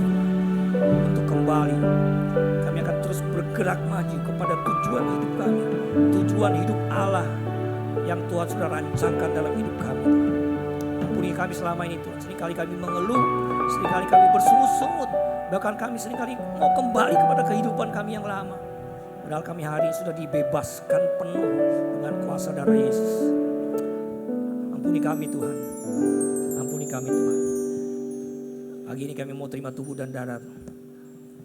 untuk kembali. Kami akan terus bergerak maju kepada tujuan hidup kami, tujuan hidup Allah yang Tuhan sudah rancangkan dalam hidup kami. Ampuni kami selama ini Tuhan. Seringkali kami mengeluh, seringkali kami bersungut-sungut, bahkan kami seringkali mau kembali kepada kehidupan kami yang lama. Padahal kami hari ini sudah dibebaskan penuh dengan kuasa darah Yesus. Ampuni kami Tuhan, ampuni kami Tuhan. Pagi ini kami mau terima tubuh dan darah.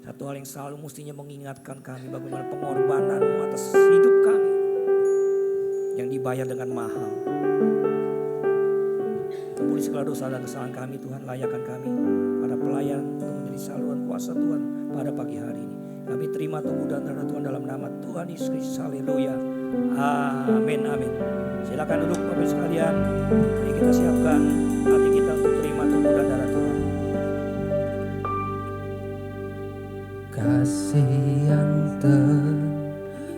Satu hal yang selalu mestinya mengingatkan kami bagaimana pengorbanan-Mu atas hidup kami yang dibayar dengan mahal. Ampuni segala dosa dan kesalahan kami Tuhan, layakkan kami pada pelayan untuk menjadi saluran kuasa Tuhan pada pagi hari ini. Kami terima tubuh dan darah Tuhan dalam nama Tuhan Yesus Kristus. Haleluya. Amin, amin. Silakan duduk Bapak Ibu sekalian. Mari kita siapkan hati kita untuk terima tubuh dan darah Tuhan. kasih yang terindah,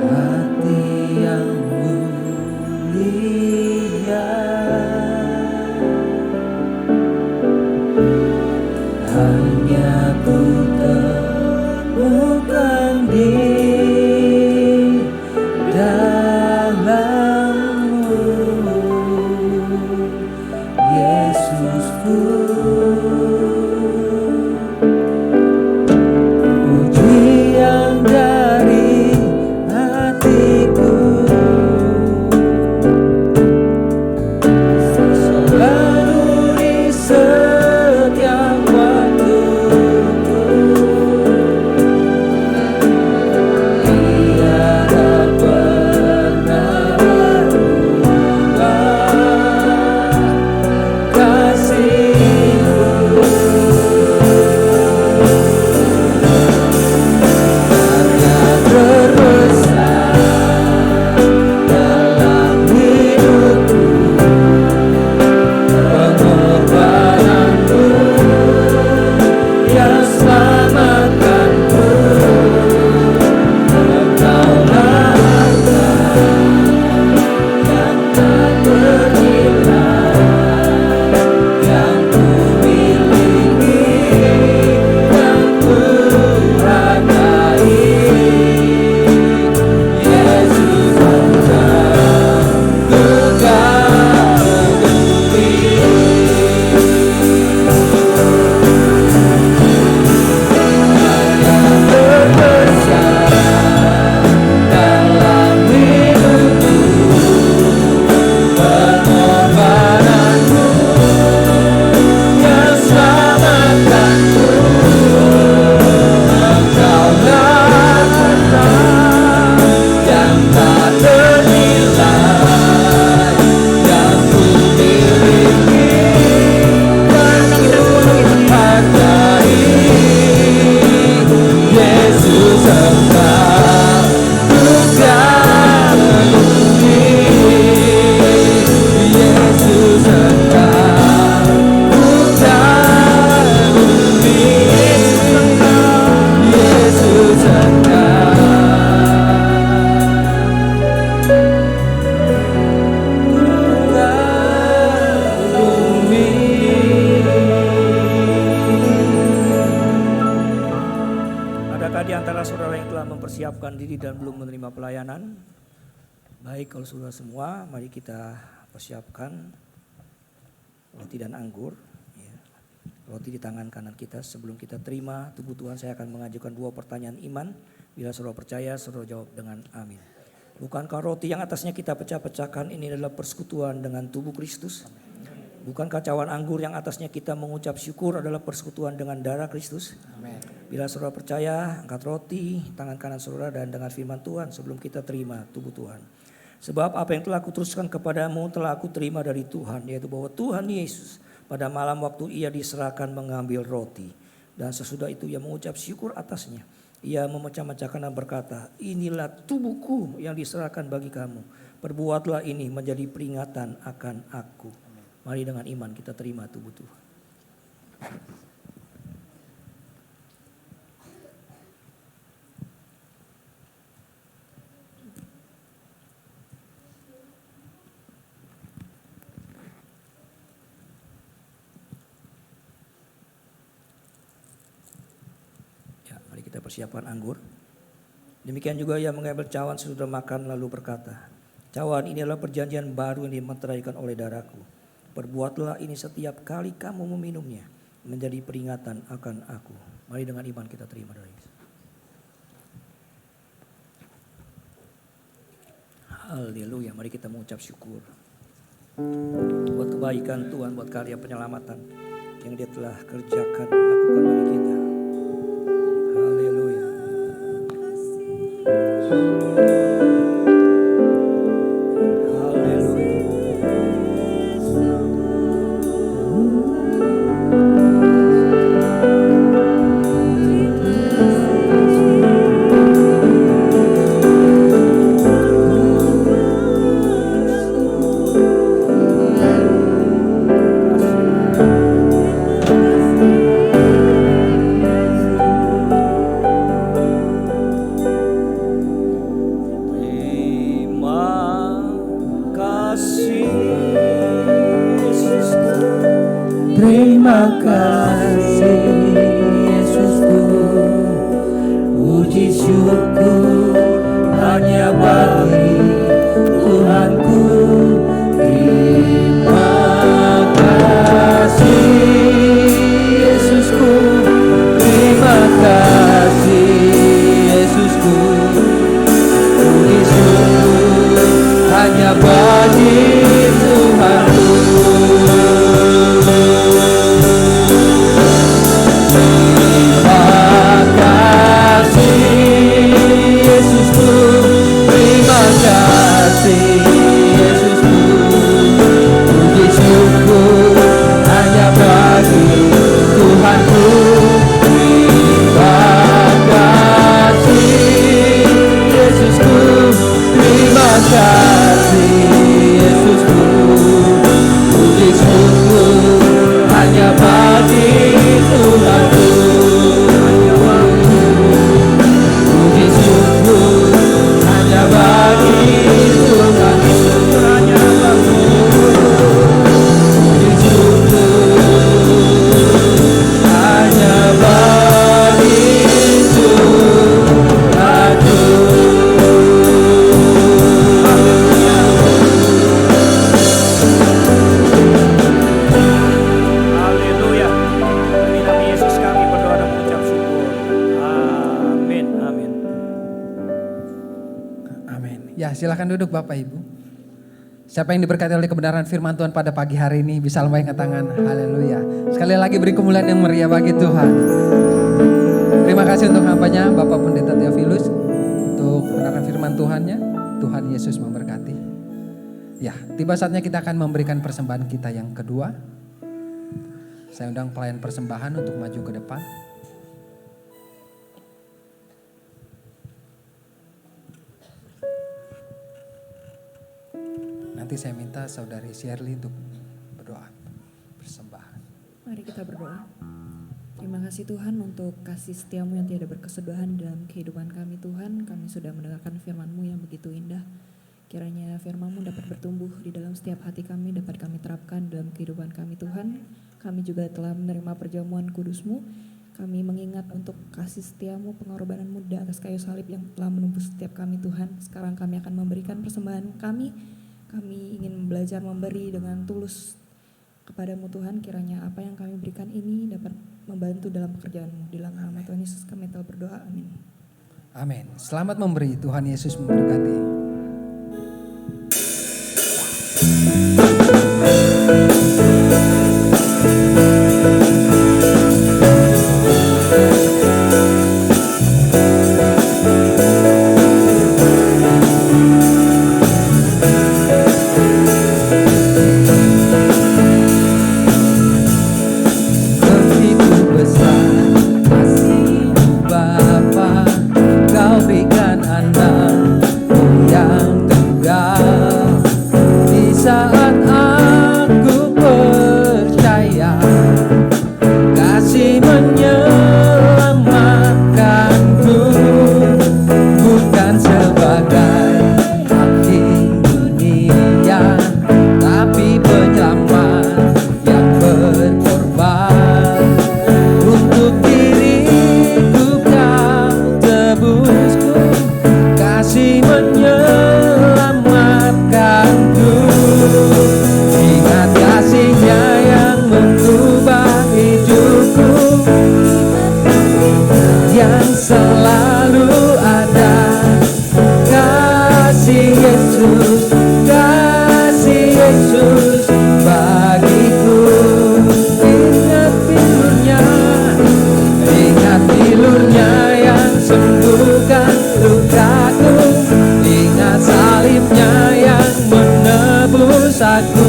hati yang mulia, hanya ku temukan di dalam-Mu, Yesusku. Pujian dari hatiku selalu di setiap waktuku, tiada pernah berubah kasih-Mu. Karya terbesar dalam hidupku, pengorbanan-Mu yang selamatkanku. Engkaulah harta yang tak bernilai yang ku miliki dan ku hargai. Yesus Engkau kekagumi. Yang terbesar dalam hidupku, pengorbanan-Mu yang selamatkanku. Engkaulah harta yang tak ternilai yang ku miliki dan ku hargai. Yesus Engkau ku kagumi. Yesus Engkau ku kagumi. Yesus Engkau ku kagumi. Adakah di antara saudara yang telah mempersiapkan diri dan belum menerima pelayanan? Baik, kalau saudara semua, mari kita persiapkan roti dan anggur. Ya. Roti di tangan kanan kita. Sebelum kita terima tubuh Tuhan, saya akan mengajukan 2 pertanyaan iman. Bila saudara percaya, saudara jawab dengan amin. Bukankah roti yang atasnya kita pecah-pecahkan ini adalah persekutuan dengan tubuh Kristus? Bukankah cawan anggur yang atasnya kita mengucap syukur adalah persekutuan dengan darah Kristus? Bila saudara percaya, angkat roti tangan kanan saudara dan dengar firman Tuhan sebelum kita terima tubuh Tuhan. Sebab apa yang telah kuteruskan kepadamu telah aku terima dari Tuhan, yaitu bahwa Tuhan Yesus pada malam waktu ia diserahkan mengambil roti. Dan sesudah itu ia mengucap syukur atasnya. Ia memecah-mecahkan dan berkata, inilah tubuhku yang diserahkan bagi kamu. Perbuatlah ini menjadi peringatan akan aku. Mari dengan iman kita terima tubuh Tuhan. kita persiapkan anggur. Demikian juga ia mengambil cawan sesudah makan lalu berkata, cawan ini adalah perjanjian baru yang dimeteraikan oleh darahku. Perbuatlah ini setiap kali kamu meminumnya, menjadi peringatan akan aku. Mari dengan iman kita terima doa. Haleluya, mari kita mengucap syukur buat kebaikan Tuhan, buat karya penyelamatan yang Dia telah kerjakan, lakukan bagi kita. Haleluya. Haleluya. Terima kasih Yesusku, puji syukur hanya bagi Tuhanku. Terima kasih Yesusku, terima kasih Yesusku, puji syukur hanya bagi Tuhanku. Silakan duduk Bapak Ibu. Siapa yang diberkati oleh kebenaran firman Tuhan pada pagi hari ini bisa lambaikan tangan. Haleluya. Sekali lagi beri kemuliaan yang meriah bagi Tuhan. Terima kasih untuk hambanya Bapak Pendeta Theophilus untuk kebenaran firman Tuhannya. Tuhan Yesus memberkati. Ya, tiba saatnya kita akan memberikan persembahan kita yang kedua. Saya undang pelayan persembahan untuk maju ke depan. Nanti saya minta saudari Shirley untuk berdoa persembahan. Mari kita berdoa. Terima kasih Tuhan untuk kasih setiamu yang tiada berkesudahan dalam kehidupan kami Tuhan. Kami sudah mendengarkan firman-Mu yang begitu indah. Kiranya firman-Mu dapat bertumbuh di dalam setiap hati kami, dapat kami terapkan dalam kehidupan kami Tuhan. Kami juga telah menerima perjamuan kudus-Mu. Kami mengingat untuk kasih setiamu, pengorbanan-Mu di atas kayu salib yang telah menembus setiap kami Tuhan. Sekarang kami akan memberikan persembahan kami. Kami ingin belajar memberi dengan tulus kepadamu Tuhan. Kiranya apa yang kami berikan ini dapat membantu dalam pekerjaan-Mu. Di dalam nama Tuhan Yesus kami telah berdoa. Amin. Amin. Selamat memberi. Tuhan Yesus memberkati. Berikan anak yang tunggal di saat menyelamatkanku. Ingat kasih-Nya yang mengubah hidupku, yang selalu ada. Kasih Yesus, kasih Yesus bagiku. Ingat pilurnya, ingat pilurnya yang sembuhkan lukaku. Ingat salibnya yang menebus aku.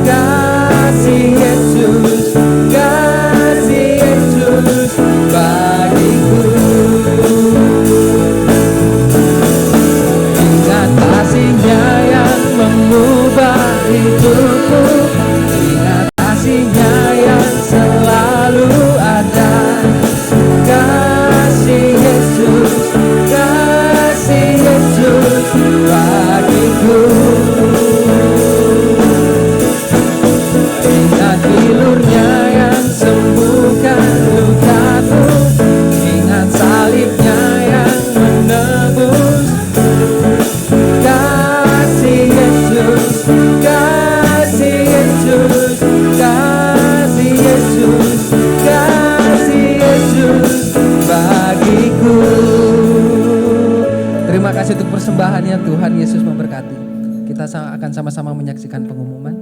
Kasih Yesus, kasih Yesus bagiku. Ingat kasih-Nya yang mengubah hidupku. Ingat kasih-Nya yang selalu ada. Kasih Yesus, kasih Yesus bagiku. Ingat pilurnya yang sembuhkan lukaku. Ingat salibnya yang menebus. Kasih Yesus, kasih Yesus, kasih Yesus, kasih Yesus bagiku. Terima kasih untuk persembahannya. Tuhan Yesus memberkati. Kita akan sama-sama menyaksikan pengumuman.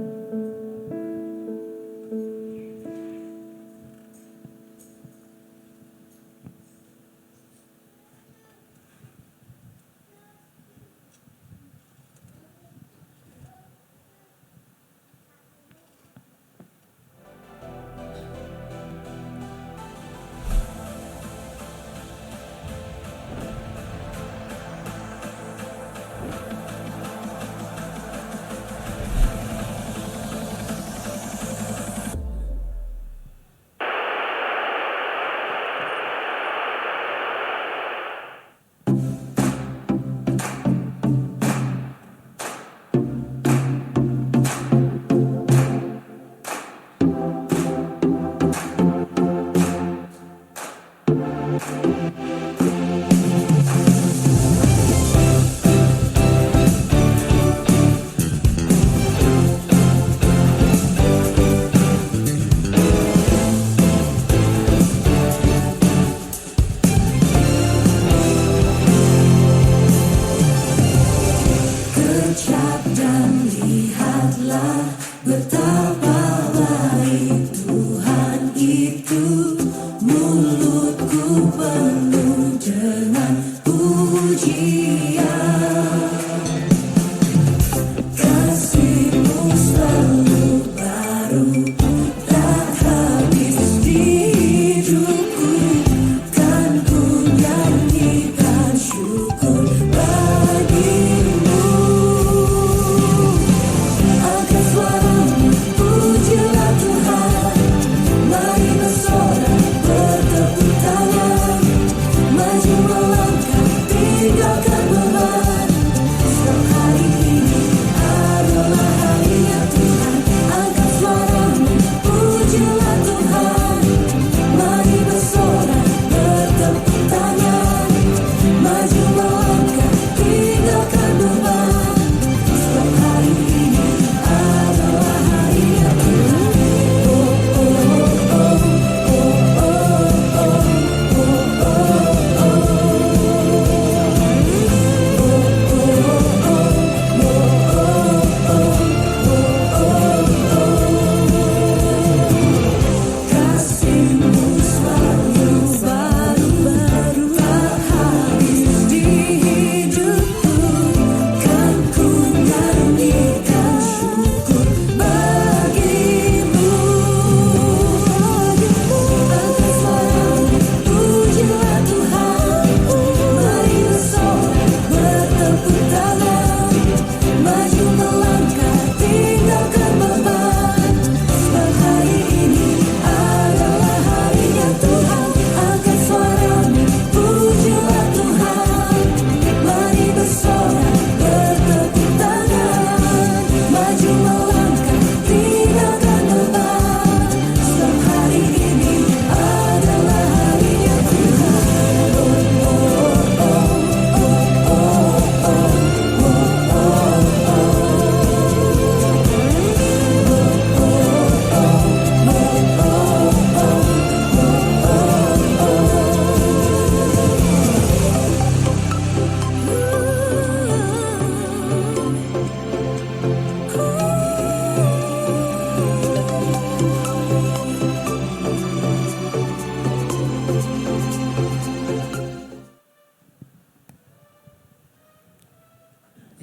Akan selalu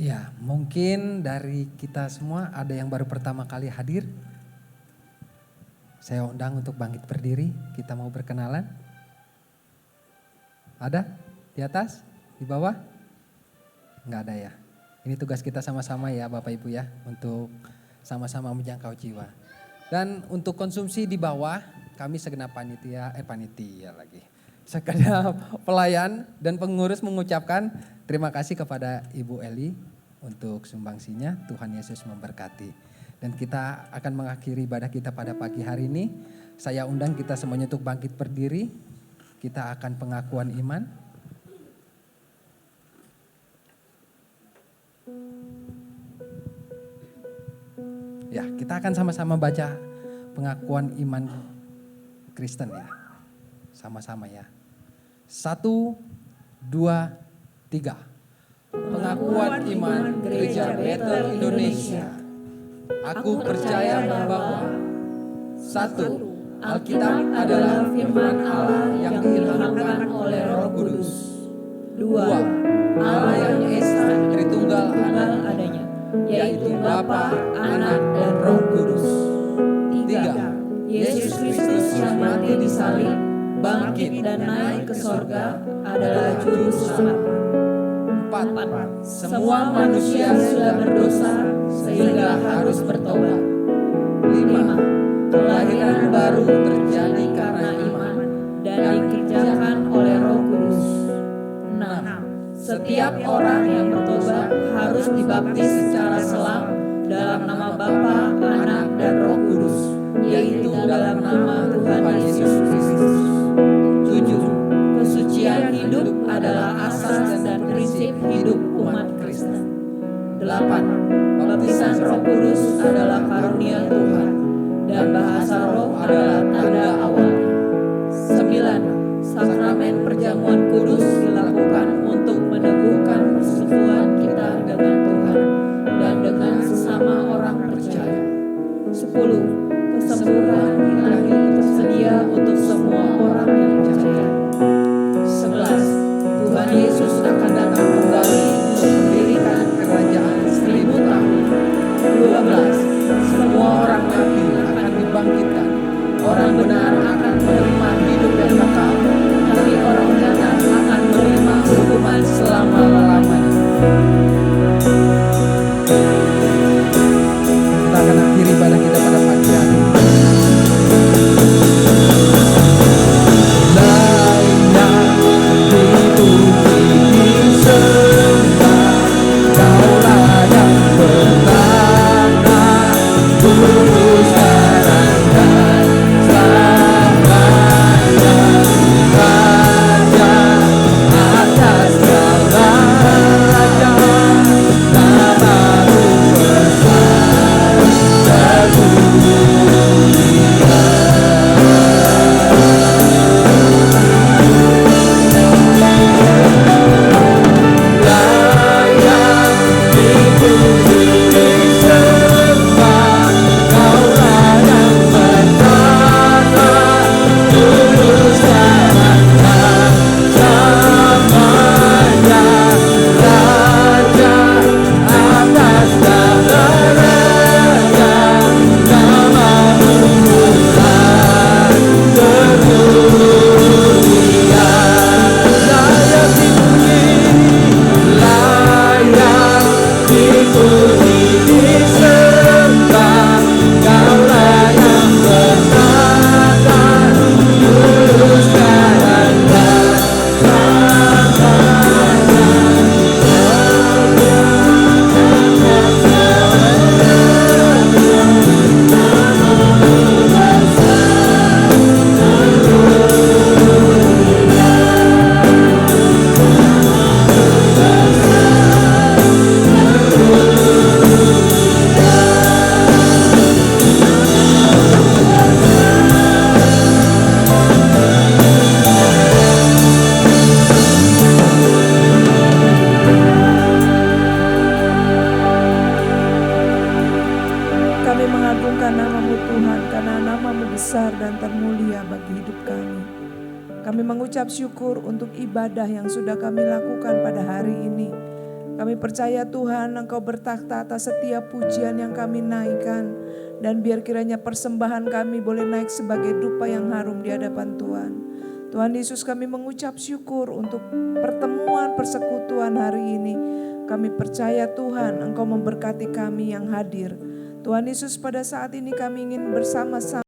Ya, mungkin dari kita semua ada yang baru pertama kali hadir. Saya undang untuk bangkit berdiri, kita mau berkenalan. Ada? Di atas? Di bawah? Enggak ada ya. Ini tugas kita sama-sama ya Bapak Ibu ya, untuk sama-sama menjangkau jiwa. Dan untuk konsumsi di bawah, kami segenap panitia lagi. Segenap pelayan dan pengurus mengucapkan terima kasih kepada Ibu Eli untuk sumbangsinya. Tuhan Yesus memberkati. Dan kita akan mengakhiri ibadah kita pada pagi hari ini. Saya undang kita semuanya untuk bangkit berdiri. Kita akan pengakuan iman. Ya, kita akan sama-sama baca pengakuan iman Kristen ya. Sama-sama ya. 1, 2, 3. Pengakuan iman Gereja Bethel Indonesia. Aku percaya bahwa 1. Alkitab adalah firman Allah yang diilhamkan oleh Roh Kudus. 2. Allah yang Esa Tritunggal adanya, yaitu Bapa, Anak, dan Roh Kudus. 3. Yesus Kristus yang mati di salib, bangkit dan naik ke sorga adalah juru selamat. 4. Semua manusia sudah berdosa sehingga harus bertobat. 5. Kelahiran baru terjadi karena iman dan dikerjakan oleh Roh Kudus. 6. Setiap orang yang bertobat harus dibaptis secara selam dalam nama Bapa, Anak, dan Roh Kudus, yaitu dalam nama Tuhan Yesus Kristus. 7. Kesucian hidup adalah asas dan prinsip hidup umat Kristen. 8. Baptisan Roh Kudus adalah karunia Tuhan dan bahasa roh adalah tanda awalnya. 9. Sakramen perjamuan kudus dilakukan untuk meneguhkan persekutuan kita dengan Tuhan dan dengan sesama orang percaya. 10. Kesembuhan ilahi tersedia untuk semua orang yang percaya. 11. Tuhan Yesus akan datang kembali untuk mendirikan kerajaan 1000 tahun. 12. Semua orang mati akan dibangkitkan. Orang benar akan menerima hidup yang kekal, tapi orang jahat akan menerima hukuman selama-lamanya. Kita akan akhiri ibadah kita pada pagi hari ini. Layak dipuji disembah, Kaulah yang pertama, Kudus sekarang dan selamanya. Raja atas segala raja, namamu besar sedunia. Layak dipuji disembah, Kaulah yang pertama, Kudus sekarang dan selamanya. Raja atas segala raja, namamu besar sedunia. Layak dipuji, layak dipuji disembah, Kaulah yang pertama, Kudus sekarang dan Kami mengagungkan nama-Mu Tuhan, karena nama-Mu besar dan termulia bagi hidup kami. Kami mengucap syukur untuk ibadah yang sudah kami lakukan pada hari ini. Kami percaya Tuhan Engkau bertakhta atas setiap pujian yang kami naikkan. Dan biar kiranya persembahan kami boleh naik sebagai dupa yang harum di hadapan Tuhan. Tuhan Yesus, kami mengucap syukur untuk pertemuan persekutuan hari ini. Kami percaya Tuhan Engkau memberkati kami yang hadir. Tuhan Yesus, pada saat ini kami ingin bersama-sama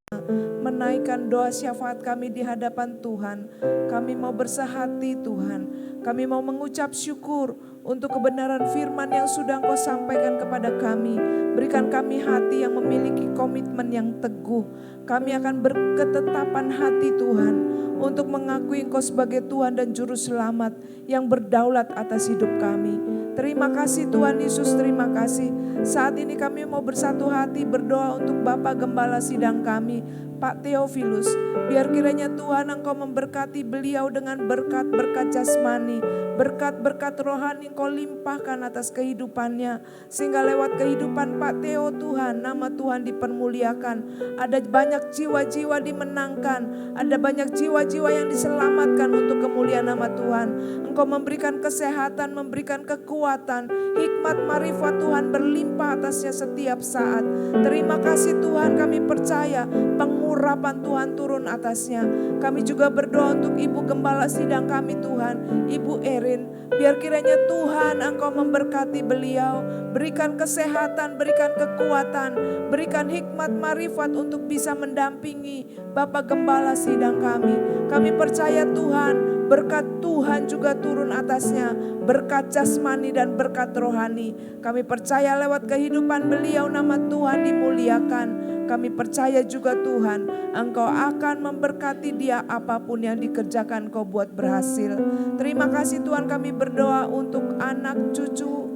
menaikkan doa syafaat kami di hadapan Tuhan. Kami mau bersahati Tuhan. Kami mau mengucap syukur untuk kebenaran firman yang sudah Engkau sampaikan kepada kami. Berikan kami hati yang memiliki komitmen yang teguh. Kami akan berketetapan hati Tuhan untuk mengakui Engkau sebagai Tuhan dan Juru Selamat yang berdaulat atas hidup kami. Terima kasih Tuhan Yesus, terima kasih. Saat ini kami mau bersatu hati berdoa untuk Bapak Gembala Sidang kami, Pak Theophilus. Biar kiranya Tuhan Engkau memberkati beliau dengan berkat-berkat jasmani, berkat-berkat rohani Engkau limpahkan atas kehidupannya. Sehingga lewat kehidupan Pak Theo Tuhan, nama Tuhan dipermuliakan. Ada banyak jiwa-jiwa dimenangkan, ada banyak jiwa-jiwa yang diselamatkan untuk kemuliaan nama Tuhan. Engkau memberikan kesehatan, memberikan kekuatan, hikmat marifat Tuhan berlimpah atasnya setiap saat. Terima kasih Tuhan, kami percaya pengurapan Tuhan turun atasnya. Kami juga berdoa untuk Ibu Gembala Sidang kami Tuhan, Ibu Erin. Biar kiranya Tuhan Engkau memberkati beliau, berikan kesehatan, berikan kekuatan, berikan hikmat marifat untuk bisa mendampingi Bapak Gembala Sidang kami. Kami percaya Tuhan, berkat Tuhan juga turun atasnya, berkat jasmani dan berkat rohani. Kami percaya lewat kehidupan beliau nama Tuhan dimuliakan. Kami percaya juga Tuhan, Engkau akan memberkati dia apapun yang dikerjakan Kau buat berhasil. Terima kasih Tuhan, kami berdoa untuk anak cucu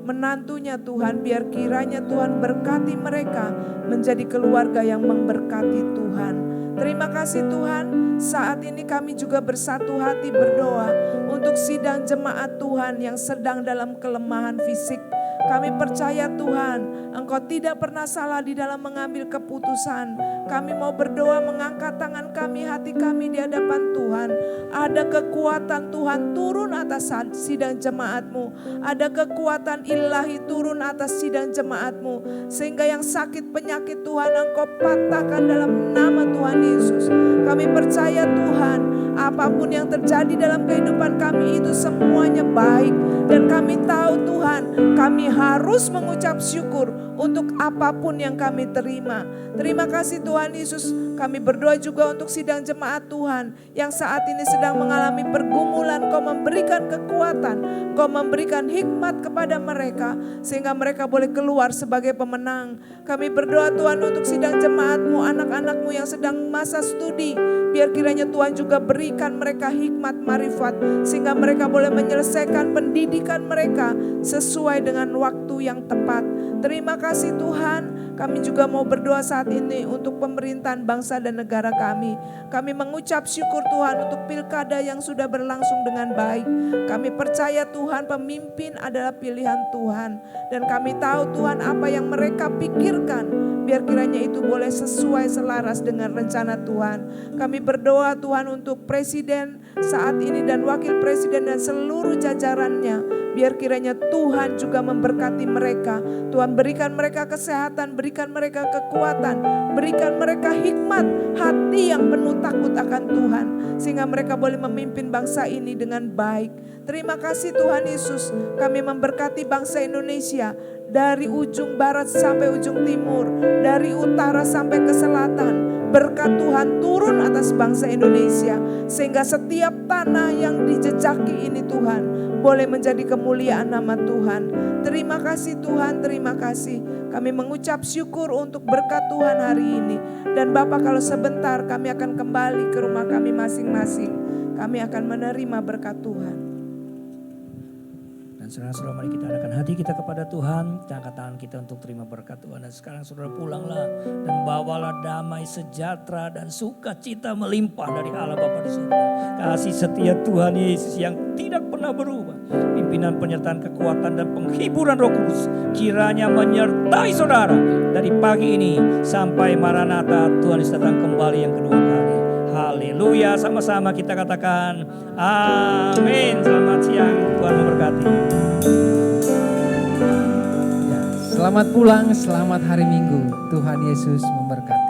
menantunya Tuhan. Biar kiranya Tuhan berkati mereka menjadi keluarga yang memberkati Tuhan. Terima kasih Tuhan, saat ini kami juga bersatu hati berdoa untuk sidang jemaat Tuhan yang sedang dalam kelemahan fisik. Kami percaya Tuhan, Engkau tidak pernah salah di dalam mengambil keputusan. Kami mau berdoa mengangkat tangan kami, hati kami di hadapan Tuhan. Ada kekuatan Tuhan turun atas sidang jemaat-Mu. Ada kekuatan ilahi turun atas sidang jemaat-Mu. Sehingga yang sakit penyakit Tuhan Engkau patahkan dalam nama Tuhan Yesus. Kami percaya Tuhan, apapun yang terjadi dalam kehidupan kami itu semuanya baik. Dan kami tahu Tuhan, kami harus mengucap syukur untuk apapun yang kami terima. Terima kasih Tuhan Yesus. Kami berdoa juga untuk sidang jemaat Tuhan yang saat ini sedang mengalami pergumulan. Kau memberikan kekuatan, Kau memberikan hikmat kepada mereka sehingga mereka boleh keluar sebagai pemenang. Kami berdoa Tuhan untuk sidang jemaat-Mu, anak-anak-Mu yang sedang masa studi. Biar kiranya Tuhan juga berikan mereka hikmat marifat sehingga mereka boleh menyelesaikan pendidikan mereka sesuai dengan waktu yang tepat. Terima kasih Tuhan. Kami juga mau berdoa saat ini untuk pemerintahan bangsa dan negara kami. Kami mengucap syukur Tuhan untuk pilkada yang sudah berlangsung dengan baik. Kami percaya Tuhan pemimpin adalah pilihan Tuhan. Dan kami tahu Tuhan apa yang mereka pikirkan. Biar kiranya itu boleh sesuai selaras dengan rencana Tuhan. Kami berdoa Tuhan untuk presiden saat ini dan wakil presiden dan seluruh jajarannya. Biar kiranya Tuhan juga memberkati mereka. Tuhan berikan mereka kesehatan, berikan mereka kekuatan, berikan mereka hikmat, hati yang penuh takut akan Tuhan. Sehingga mereka boleh memimpin bangsa ini dengan baik. Terima kasih Tuhan Yesus, kami memberkati bangsa Indonesia. Dari ujung barat sampai ujung timur, dari utara sampai ke selatan. Berkat Tuhan turun atas bangsa Indonesia. Sehingga setiap tanah yang dijejaki ini Tuhan boleh menjadi kemuliaan nama Tuhan. Terima kasih Tuhan, terima kasih. Kami mengucap syukur untuk berkat Tuhan hari ini. Dan Bapak kalau sebentar kami akan kembali ke rumah kami masing-masing. Kami akan menerima berkat Tuhan. Dan saudara-saudara, mari kita arahkan hati kita kepada Tuhan. Kita angkat tangan kita untuk terima berkat Tuhan. Dan sekarang saudara pulanglah dan bawalah damai, sejahtera dan sukacita melimpah dari Allah Bapa di surga. Kasih setia Tuhan Yesus yang tidak pernah berubah. Pimpinan, penyertaan, kekuatan dan penghiburan Roh Kudus kiranya menyertai saudara dari pagi ini sampai Maranatha Tuhan Yesus datang kembali yang kedua kali. Haleluya, sama-sama kita katakan amin. Selamat siang, Tuhan memberkati. Selamat pulang, selamat hari Minggu. Tuhan Yesus memberkati.